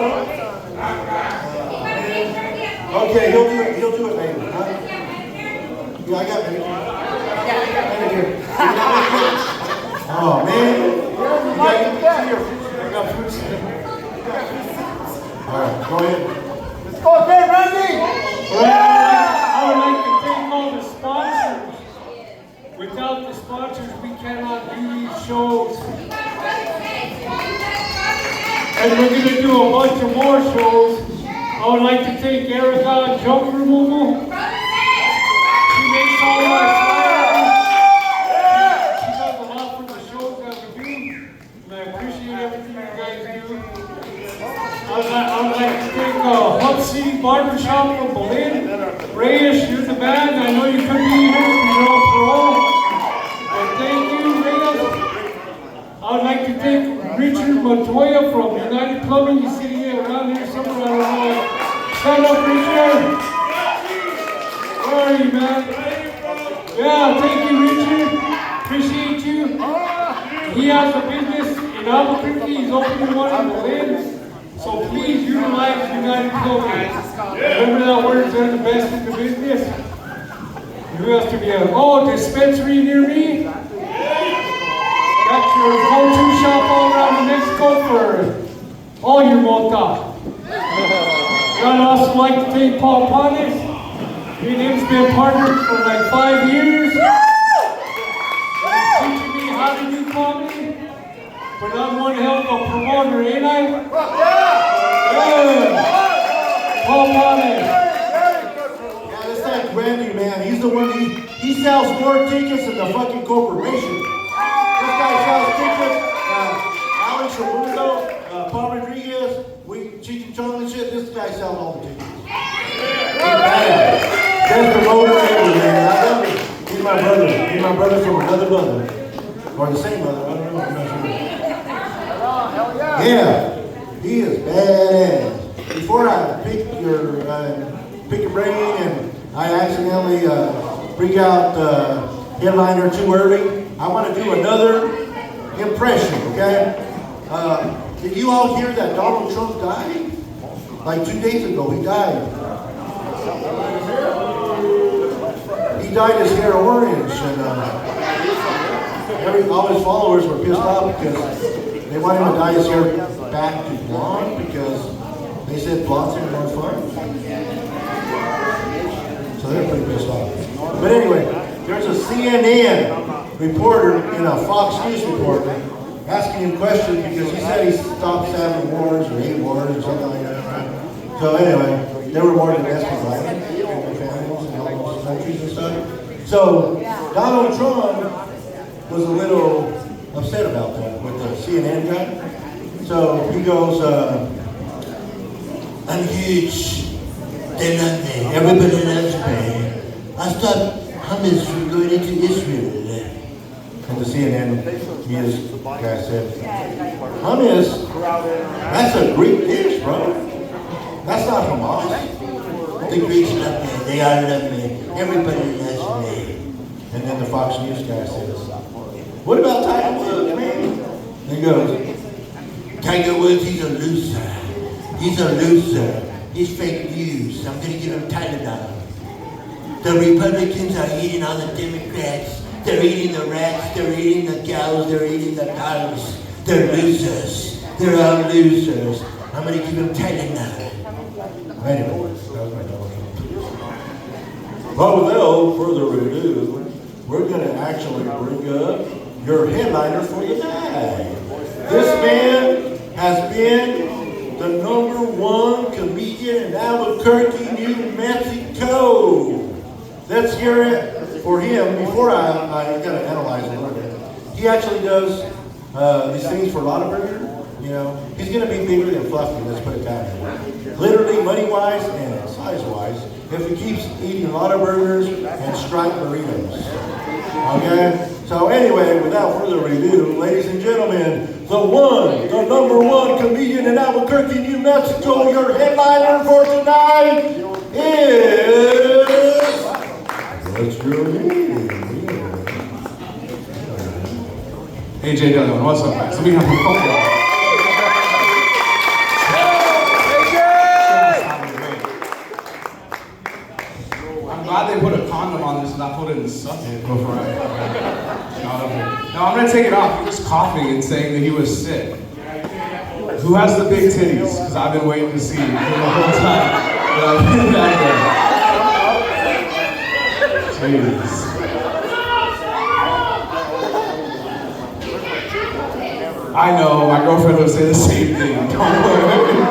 Okay, he'll do it later. Huh? Yeah, I got it. Oh man. I got fruits. All right, go ahead. Let's go again, Randy! I would like to thank all the sponsors. Without the sponsors, we cannot do these shows. And we're going to do a bunch of more shows. I would like to thank Erica Junk Removal. She makes all of our flyers. She does a lot for the shows that we do. And I appreciate everything you guys do. I would like Plumbing, you sitting here around here somewhere, I don't know. Stand up, Richard. Where are you, man? Yeah, thank you, Richard. Appreciate you. He has a business in Albuquerque. He's opening one in Berlin. So please utilize United Plumbing. Remember that word, they're the best in the business. Who else to be a dispensary near me? Got your go-to shop all around Mexico for all your mota. I'd also like to thank Paul Panes. Me and him's been partners for like 5 years. He's teaching me how to do comedy. But I'm one hell of a promoter, ain't I? Yeah. Paul Panes. Yeah, it's like Randy, man. He's the one, he sells more tickets than the fucking corporation. This guy sells tickets. Alex Ramundo, Paul Rodriguez, Cheech and Chong and shit. This guy sells all the tickets. Best promoter ever, man. I love him. He's my brother. He's my brother from another mother. Or the same mother. I don't know. I'm not sure. Yeah, he is badass. Before I pick your brain and I accidentally bring out headliner too early, I want to do another impression, okay? Did you all hear that Donald Trump died? Like 2 days ago, he died. He dyed his hair orange, and all his followers were pissed off because they wanted him to dye his hair back to blonde because they said blondes are more fun. So they're pretty pissed off. But anyway, there's a CNN reporter in a Fox News report asking him questions because he said he stopped 7 wars or 8 wars or something like that, right? So anyway, there were more domestic violence in the families and all those countries and stuff. So Donald Trump was a little upset about that with the CNN guy. So he goes, I'm huge. They love me. Everybody loves me. I stopped hummus from going into Israel. And the CNN news guy said, hummus? That's a Greek dish, bro. That's not Hamas. The Greeks love me. They all love me. Everybody loves me. And then the Fox News guy says, what about Tiger Woods, man? And he goes, Tiger Woods, he's a loser. He's a loser. He's fake news. I'm going to give him Tylenol. The Republicans are eating all the Democrats. They're eating the rats. They're eating the cows. They're eating the dogs. They're losers. They're all losers. I'm going to give him Tylenol. Anyway, that was my dog. But without further ado, we're going to actually bring up your headliner for the night. This man has been the #1 comedian in Albuquerque, New Mexico. Let's hear it for him. Before I got to analyze it a little bit. He actually does these things for Lottaburger. You know, he's going to be bigger than Fluffy, let's put it that way. Literally, money-wise and size-wise, if he keeps eating Lottaburgers and striped burritos. Okay? So anyway, without further ado, ladies and gentlemen, the #1 comedian in Albuquerque, New Mexico, your headliner for tonight is... What's your name? AJ Dillon, what's up, guys? Let me have a couple. I'm glad they put a condom on this and not put it in the subject before I got up here. No, I'm gonna take it off. He was coughing and saying that he was sick. Who has the big titties? Because I've been waiting to see him the whole time that I've been back there. Jeez. I know, my girlfriend would say the same thing. Don't worry.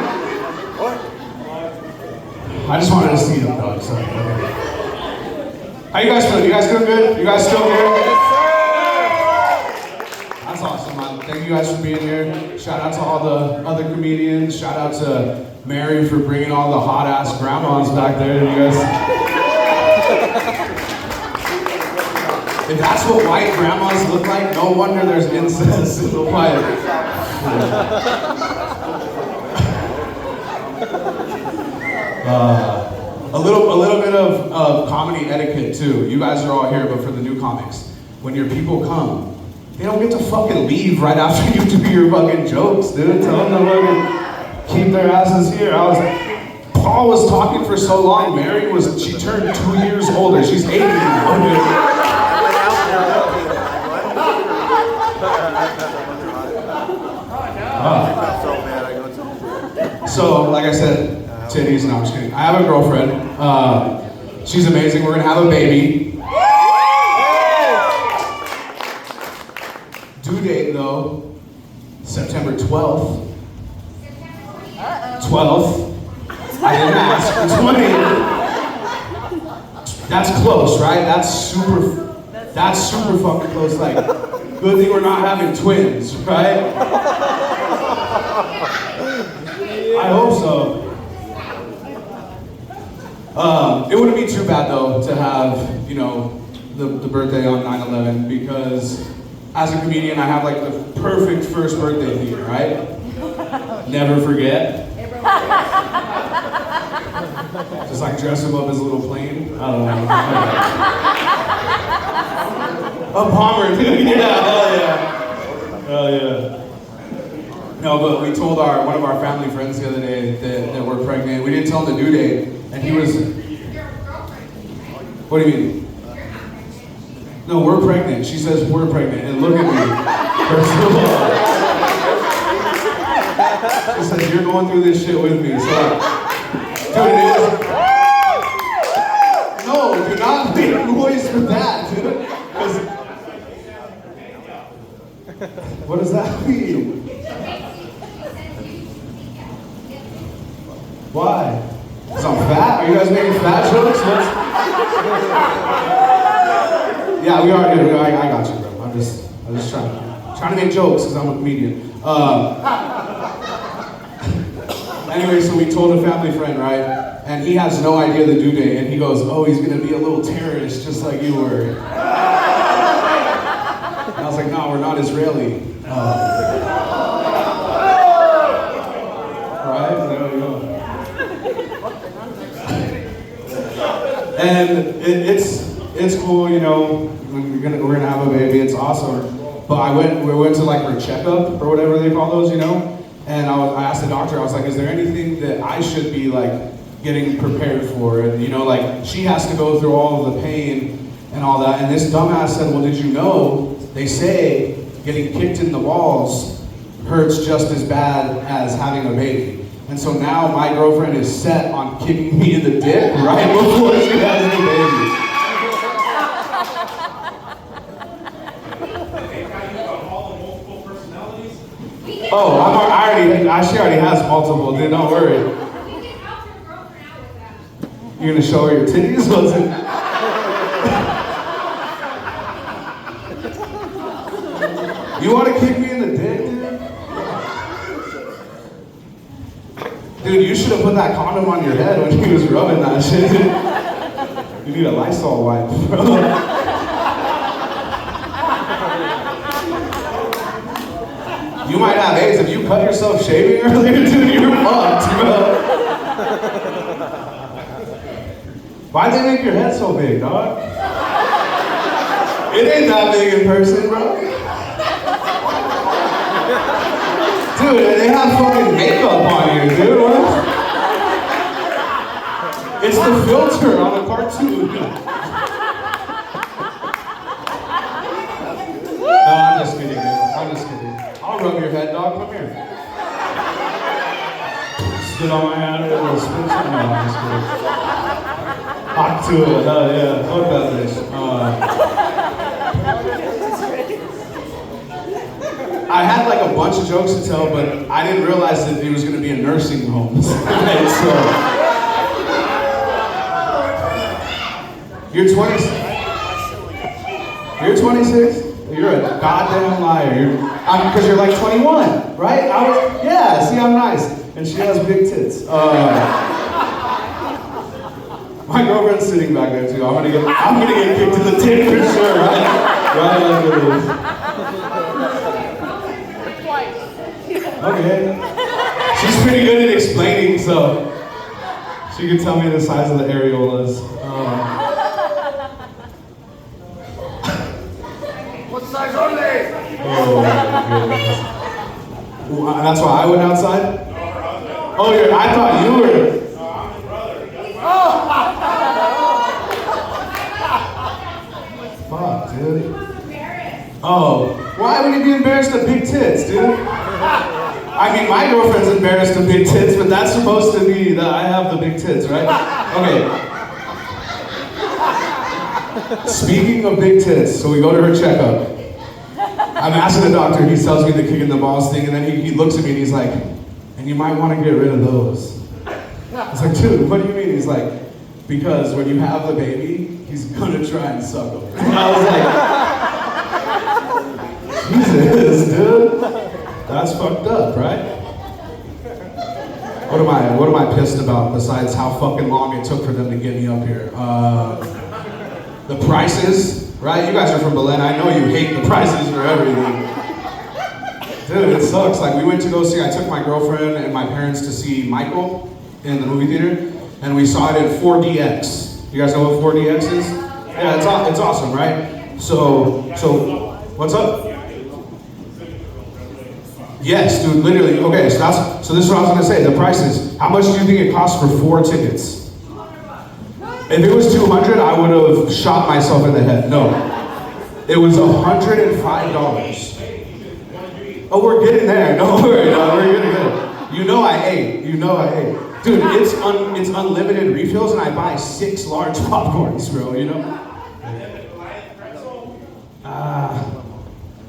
I just wanted to see them, dog. So. How you guys feeling? You guys doing good? You guys still here? That's awesome, man. Thank you guys for being here. Shout out to all the other comedians. Shout out to Mary for bringing all the hot-ass grandmas back there. You guys. If that's what white grandmas look like, no wonder there's incest in the white. A little bit of comedy etiquette too. You guys are all here, but for the new comics, when your people come, they don't get to fucking leave right after you do your fucking jokes, dude. Tell them to fucking keep their asses here. Paul was talking for so long. Mary she turned 2 years older. She's 80 now, dude. So, like I said, titties, no, I'm just kidding. I have a girlfriend. She's amazing. We're gonna have a baby. Due date, though, September 12th. 12th. I didn't ask. 20th. That's close, right? That's super fucking close. Like, good thing we're not having twins, right? I hope so. It wouldn't be too bad though to have, you know, the birthday on 9/11 because as a comedian I have like the perfect first birthday theme, right? Never forget. Just like dress him up as a little plane. I don't know. A bomber, dude. Yeah, hell yeah. Hell yeah. No, but we told one of our family friends the other day that we're pregnant. We didn't tell him the due date, and he was. What do you mean? No, we're pregnant. She says we're pregnant, and look at me. First of all, she says you're going through this shit with me. So, dude, it is. No, do not make noise for that, dude. Because what does that mean? Why? Because I'm fat? Are you guys making fat jokes? Yeah, we are here. I got you, bro. I'm just trying to make jokes because I'm a comedian. Anyway, so we told a family friend, right? And he has no idea the due date, and he goes, "Oh, he's gonna be a little terrorist, just like you were." And I was like, "No, we're not Israeli." Right? There we go. And it's cool, you know. We're gonna have a baby. It's awesome. But we went to like her checkup or whatever they call those, you know. And I asked the doctor. I was like, "Is there anything that I should be like getting prepared for?" And you know, like she has to go through all of the pain and all that. And this dumbass said, "Well, did you know they say getting kicked in the balls hurts just as bad as having a baby?" And so now my girlfriend is set on kicking me in the dick right before she has the baby. Oh, she already has multiple, dude, don't worry. You're gonna show her your titties? What's it? You wanna kick me in the dick, dude? Dude, you should have put that condom on your head when he was rubbing that shit. You need a Lysol wipe, bro. You might have AIDS if you cut yourself shaving earlier, dude. You're fucked, bro. Why'd they make your head so big, dog? It ain't that big in person, bro. Dude, they have fucking makeup on you, dude. What? It's the filter on a cartoon. No, I'm just kidding, man. I'm just kidding. I'll rub your head, dog. Come here. Sit on my hand, a little spin. No, I'm just kidding. Hot to it. Hell yeah. Fuck that bitch. I had like a bunch of jokes to tell, but I didn't realize that it was going to be a nursing home. Right, so, you're 26? You're 26? You're a goddamn liar. Because you're like 21, right? Yeah, see, I'm nice. And she has big tits. My girlfriend's sitting back there too. I'm gonna get kicked in the dick for sure, right? Right after this. Okay. She's pretty good at explaining, so she can tell me the size of the areolas. What size are they? Oh my goodness. Well, that's why I went outside? Oh, I thought you were. Fuck, dude. Oh, why would he be embarrassed of big tits, dude? I mean, my girlfriend's embarrassed of big tits, but that's supposed to be that I have the big tits, right? Okay. Speaking of big tits, so we go to her checkup. I'm asking the doctor, he tells me the kick in the balls thing, and then he looks at me and he's like, and you might want to get rid of those. I was like, dude, what do you mean? He's like, because when you have the baby, he's gonna try and suck them. And I was like, Jesus, dude. That's fucked up, right? What am I pissed about besides how fucking long it took for them to get me up here? The prices, right? You guys are from Belen. I know you hate the prices for everything. Dude, it sucks. Like, we went to go see, I took my girlfriend and my parents to see Michael in the movie theater, and we saw it in 4DX. You guys know what 4DX is? Yeah, it's awesome, right? So, what's up? Yes, dude, literally. Okay, so this is what I was gonna say, the prices. How much do you think it costs for 4 tickets? If it was 200, I would have shot myself in the head. No. It was $105. Oh, we're getting there. Don't worry, no, we're getting there. You know I ate. Dude, it's unlimited refills, and I buy 6 large popcorns, bro, you know?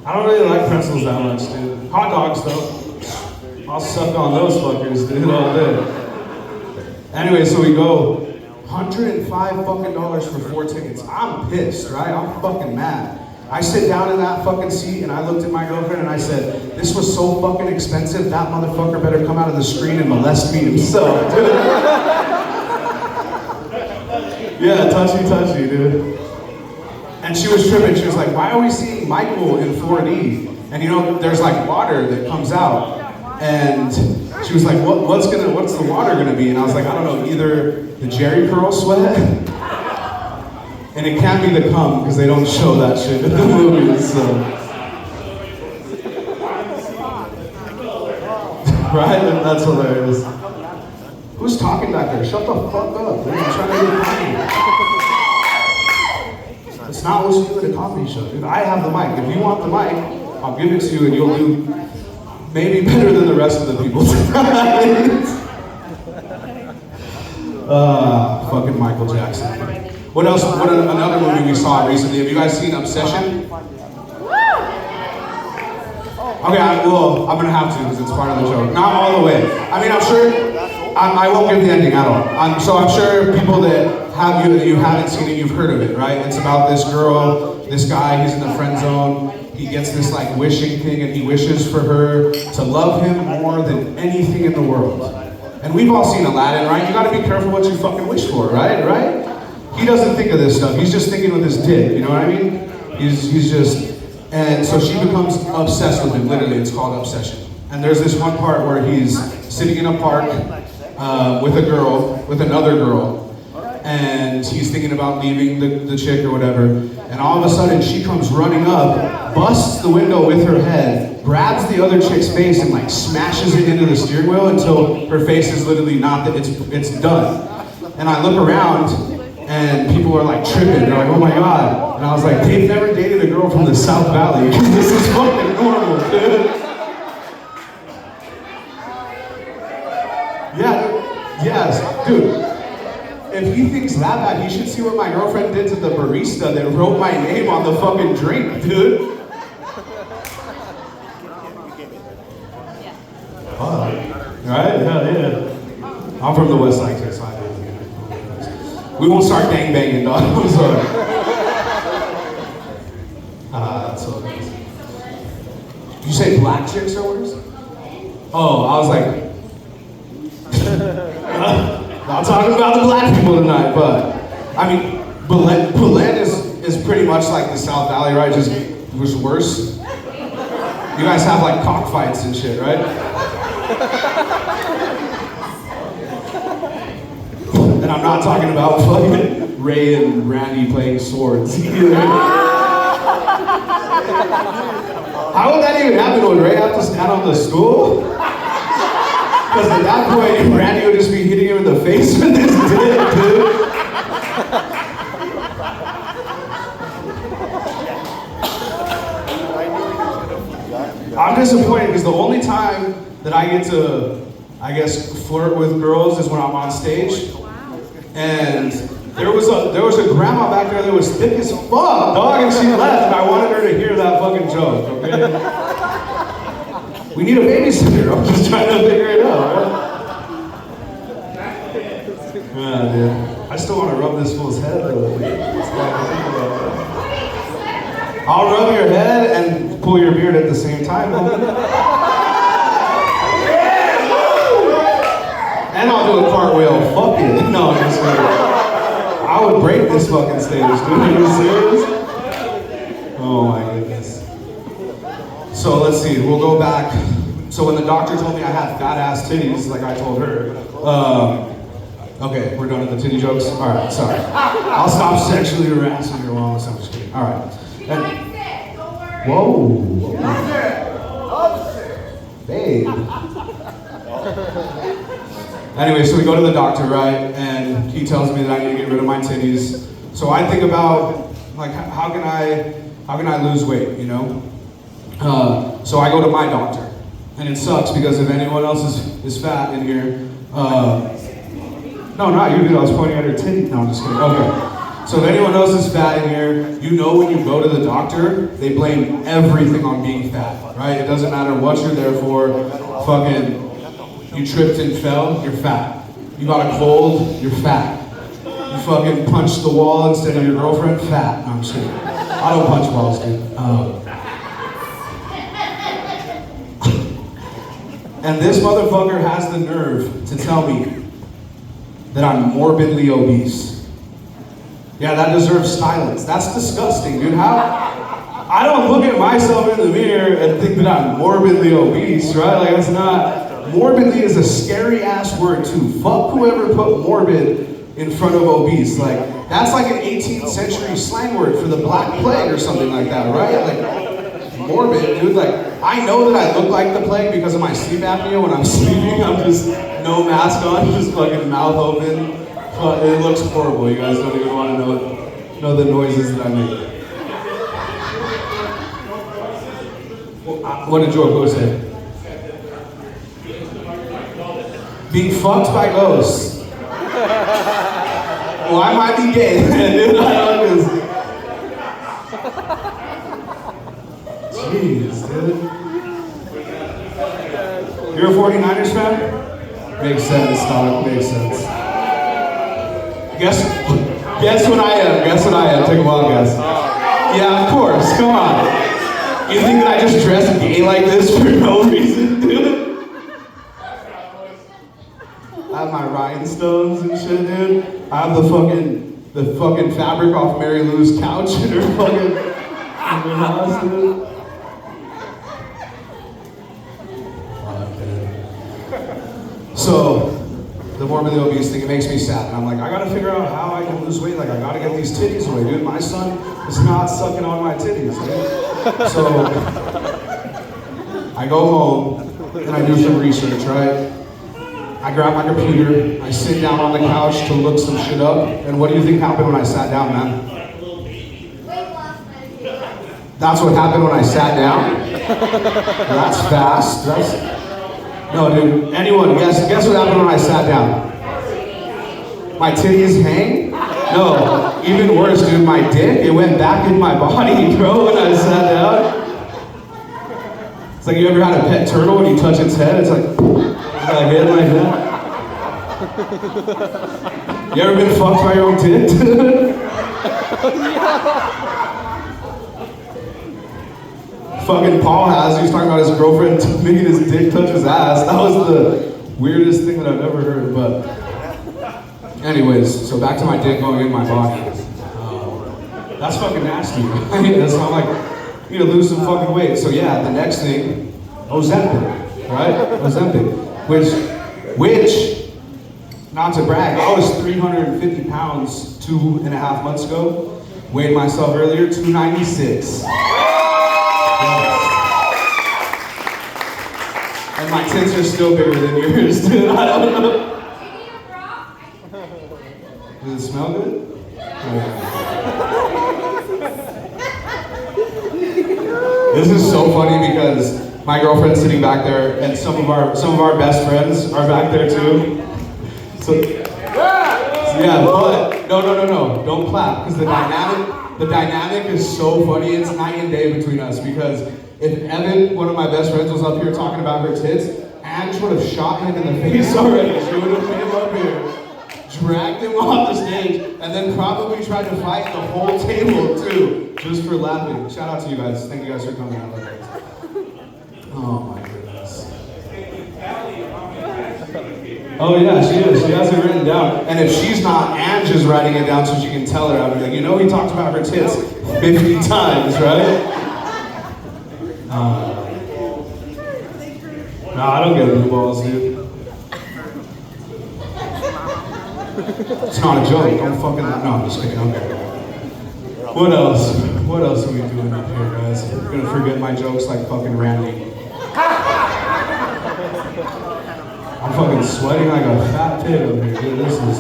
I don't really like pretzels that much, dude. Hot dogs, though. I'll suck on those fuckers, dude, all day. Anyway, so we go, $105 fucking for 4 tickets. I'm pissed, right? I'm fucking mad. I sit down in that fucking seat and I looked at my girlfriend and I said, this was so fucking expensive, that motherfucker better come out of the screen and molest me himself, dude. Yeah, touchy, dude. And she was tripping. She was like, why are we seeing Michael in 4D? And you know, there's like water that comes out. And she was like, what's the water gonna be? And I was like, I don't know, either the Jerry curl sweat, and it can't be the cum, because they don't show that shit in the movies, so. Right? That's hilarious. Who's talking back there? Shut the fuck up, dude. I'm trying to get coffee. It's not what you do at a coffee shop, dude. I have the mic. If you want the mic, I'll give it to you and you'll do maybe better than the rest of the people tonight. Fucking Michael Jackson. What else? What another movie we saw recently? Have you guys seen Obsession? Okay, I'm gonna have to because it's part of the joke. Not all the way. I mean, I'm sure. I won't give the ending at all. I'm sure people that you haven't seen it, you've heard of it, right? It's about this girl, this guy. He's in the friend zone. He gets this like wishing thing, and he wishes for her to love him more than anything in the world. And we've all seen Aladdin, right? You gotta be careful what you fucking wish for, right? Right? He doesn't think of this stuff. He's just thinking with his dick, you know what I mean? He's just, and so she becomes obsessed with him, literally, it's called Obsession. And there's this one part where he's sitting in a park with another girl, and he's thinking about leaving the chick or whatever, and all of a sudden she comes running up, busts the window with her head, grabs the other chick's face and like smashes it into the steering wheel until her face is literally not, that it's done. And I look around, and people are like tripping. They're like, oh my God. And I was like, they've never dated a girl from the South Valley. This is fucking normal, dude. Yeah, yes, dude. If he thinks that bad, he should see what my girlfriend did to the barista that wrote my name on the fucking drink, dude. Right? Yeah. I'm from the West Side, so I do. We won't start gangbanging, dog. I'm sorry. That's so amazing. Did you say black chicks are worse? Oh, I was like, not talking about the black people tonight, but I mean, Belen is pretty much like the South Valley, right? Just worse. You guys have like cockfights and shit, right? And I'm not talking about fucking Ray and Randy playing swords either. How would that even happen? Would Ray have to stand on the stool? Because at that point, Randy would just be hitting him in the face with his dick, dude. I'm disappointed because the only time that I get to, I guess, flirt with girls is when I'm on stage. And there was a grandma back there that was thick as fuck, dog, and she left, and I wanted her to hear that fucking joke, okay? We need a babysitter. I'm just trying to figure it out, right? Yeah, dude. I still want to rub this fool's head, though. I'll rub your head and pull your beard at the same time, homie. And I'll do a cartwheel. Fuck it. No, I'm just kidding. I would break this fucking stage, dude. Are you serious? Oh my goodness. So let's see. We'll go back. So when the doctor told me I had fat ass titties, like I told her, okay, we're done with the titty jokes. All right, sorry. I'll stop sexually harassing your wellness. I'm just kidding. All right. And, whoa. Babe. Anyway, so we go to the doctor, right? And he tells me that I need to get rid of my titties. So I think about, like, how can I lose weight, you know? So I go to my doctor. And it sucks because if anyone else is fat in here, no, not you, dude. I was pointing at her titty. No, I'm just kidding. Okay. So if anyone else is fat in here, you know when you go to the doctor, they blame everything on being fat, right? It doesn't matter what you're there for. Fucking, you tripped and fell, you're fat. You got a cold, you're fat. You fucking punched the wall instead of your girlfriend, fat. No, I'm just kidding. I don't punch walls, dude. And this motherfucker has the nerve to tell me that I'm morbidly obese. Yeah, that deserves silence. That's disgusting, dude. How? I don't look at myself in the mirror and think that I'm morbidly obese, right? Like, that's not... Morbidly is a scary ass word too. Fuck whoever put morbid in front of obese. Like, that's like an 18th century slang word for the Black Plague or something like that, right? Like, morbid, dude. Like, I know that I look like the plague because of my sleep apnea. When I'm sleeping, I'm just no mask on, just fucking mouth open. It looks horrible. You guys don't even want to know the noises that I make. What did Joe Go say? Being fucked by ghosts. Well, I might be gay, dude. Jeez, dude. You're a 49ers fan? Makes sense, dog. Makes sense. Guess what I am. Guess what I am. Take a wild guess. Yeah, of course. Come on. You think that I just dress gay like this for no reason, dude? I have my rhinestones and shit, dude. I have the fucking fabric off Mary Lou's couch in her fucking house, dude. So, the morbidly obese thing, it makes me sad. And I'm like, I gotta figure out how I can lose weight. Like, I gotta get these titties away, dude. My son is not sucking on my titties, dude. So, I go home and I do some research, right? I grab my computer, I sit down on the couch to look some shit up, and what do you think happened when I sat down, man? That's what happened when I sat down? That's fast. No, dude, anyone, guess what happened when I sat down? My titties hang? No, even worse, dude, my dick, it went back in my body, bro, when I sat down. It's like you ever had a pet turtle and you touch its head, it's like hit like that. You ever been fucked by your own tit? Fucking Paul has. He was talking about his girlfriend making his dick touch his ass. That was the weirdest thing that I've ever heard. But anyways, so back to my dick going in my body. That's fucking nasty. That's not like, you need to lose some fucking weight. So yeah, the next thing, Ozempic, right? Ozempic. Which not to brag, I was 350 pounds 2.5 months ago. Weighed myself earlier, 296. And my tits are still bigger than yours, dude. I don't know. Does it smell good? This is so funny because my girlfriend's sitting back there, and some of our best friends are back there too. So yeah, but no, don't clap, because the dynamic is so funny. It's night and day between us, because if Evan, one of my best friends, was up here talking about her tits, Ange would have shot him in the face already. She would have came up here, dragged him off the stage, and then probably tried to fight the whole table too, just for laughing. Shout out to you guys. Thank you guys for coming out. Oh my goodness. Oh yeah, she is. She has it written down. And if she's not, Ange is writing it down so she can tell her. I'll be like, you know, he talked about her tits 50 times, right? No, I don't get blue balls, dude. It's not a joke. Don't fucking. No, I'm just kidding. Okay. What else? What else are we doing up here, guys? I'm gonna forget my jokes like fucking Randy. I'm fucking sweating like a fat pig up here, dude. This is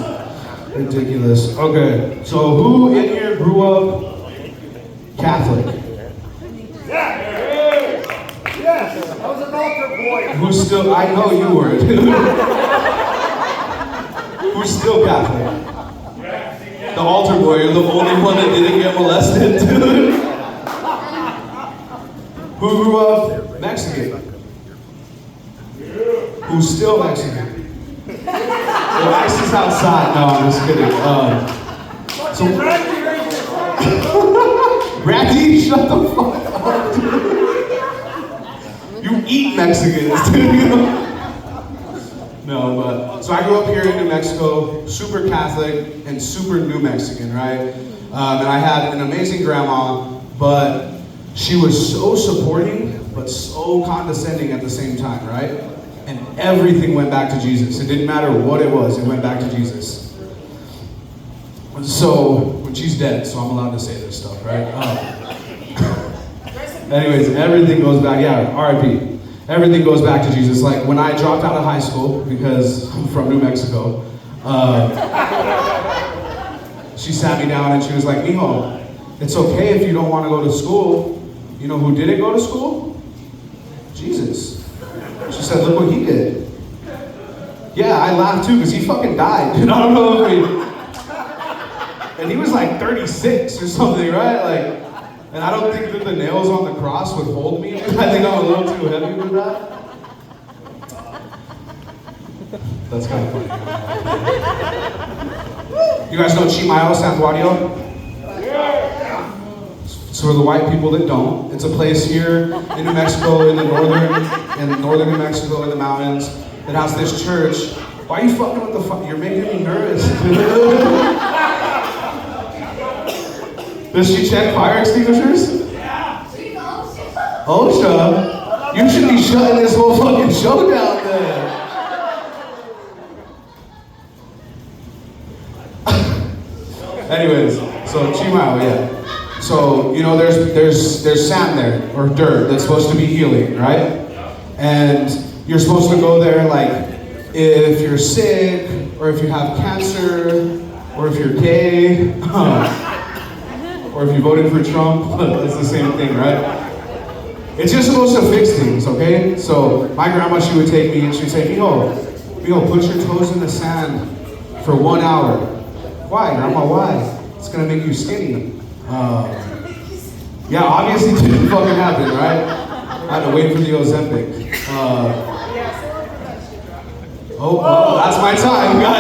ridiculous. Okay, so who in here grew up Catholic? Yes, I was an altar boy. Who's still? I know you were. Who's still Catholic? The altar boy. You're the only one that didn't get molested, dude. Who grew up Mexican? Who's still Mexican? Well, Ice is outside. No, I'm just kidding. So, Randy, shut the fuck up, dude. You eat Mexicans, dude. No, but, so I grew up here in New Mexico, super Catholic and super New Mexican, right? And I had an amazing grandma, but she was so supporting, but so condescending at the same time, right? And everything went back to Jesus. It didn't matter what it was, it went back to Jesus. So, when she's dead, so I'm allowed to say this stuff, right? Anyways, everything goes back, yeah, RIP. Everything goes back to Jesus. Like, when I dropped out of high school, because I'm from New Mexico, she sat me down and she was like, Mijo, it's okay if you don't want to go to school. You know who didn't go to school? Jesus. She said, look what he did. Yeah, I laughed too, because he fucking died. I don't know if and he was like 36 or something, right? Like, and I don't think that the nails on the cross would hold me. I think I'm a little too heavy for that. That's kind of funny. You guys know Chimayo Santuario? So for the white people that don't, it's a place here in New Mexico, in northern New Mexico, in the mountains, that has this church. Why are you fucking with the fuck? You're making me nervous, dude. Does she check fire extinguishers? Yeah. She's OSHA. OSHA? You should be shutting this whole fucking show down there. Anyways, so Chimayo, yeah. So, you know, there's sand there, or dirt, that's supposed to be healing, right? And you're supposed to go there, like, if you're sick, or if you have cancer, or if you're gay, or if you voted for Trump, it's the same thing, right? It's just supposed to fix things, okay? So my grandma, she would take me and she'd say, Mijo, put your toes in the sand for 1 hour. Why, Grandma, why? It's gonna make you skinny. Yeah, obviously it didn't fucking happen, right? I had to wait for the Ozempic. Oh, that's my time, guys.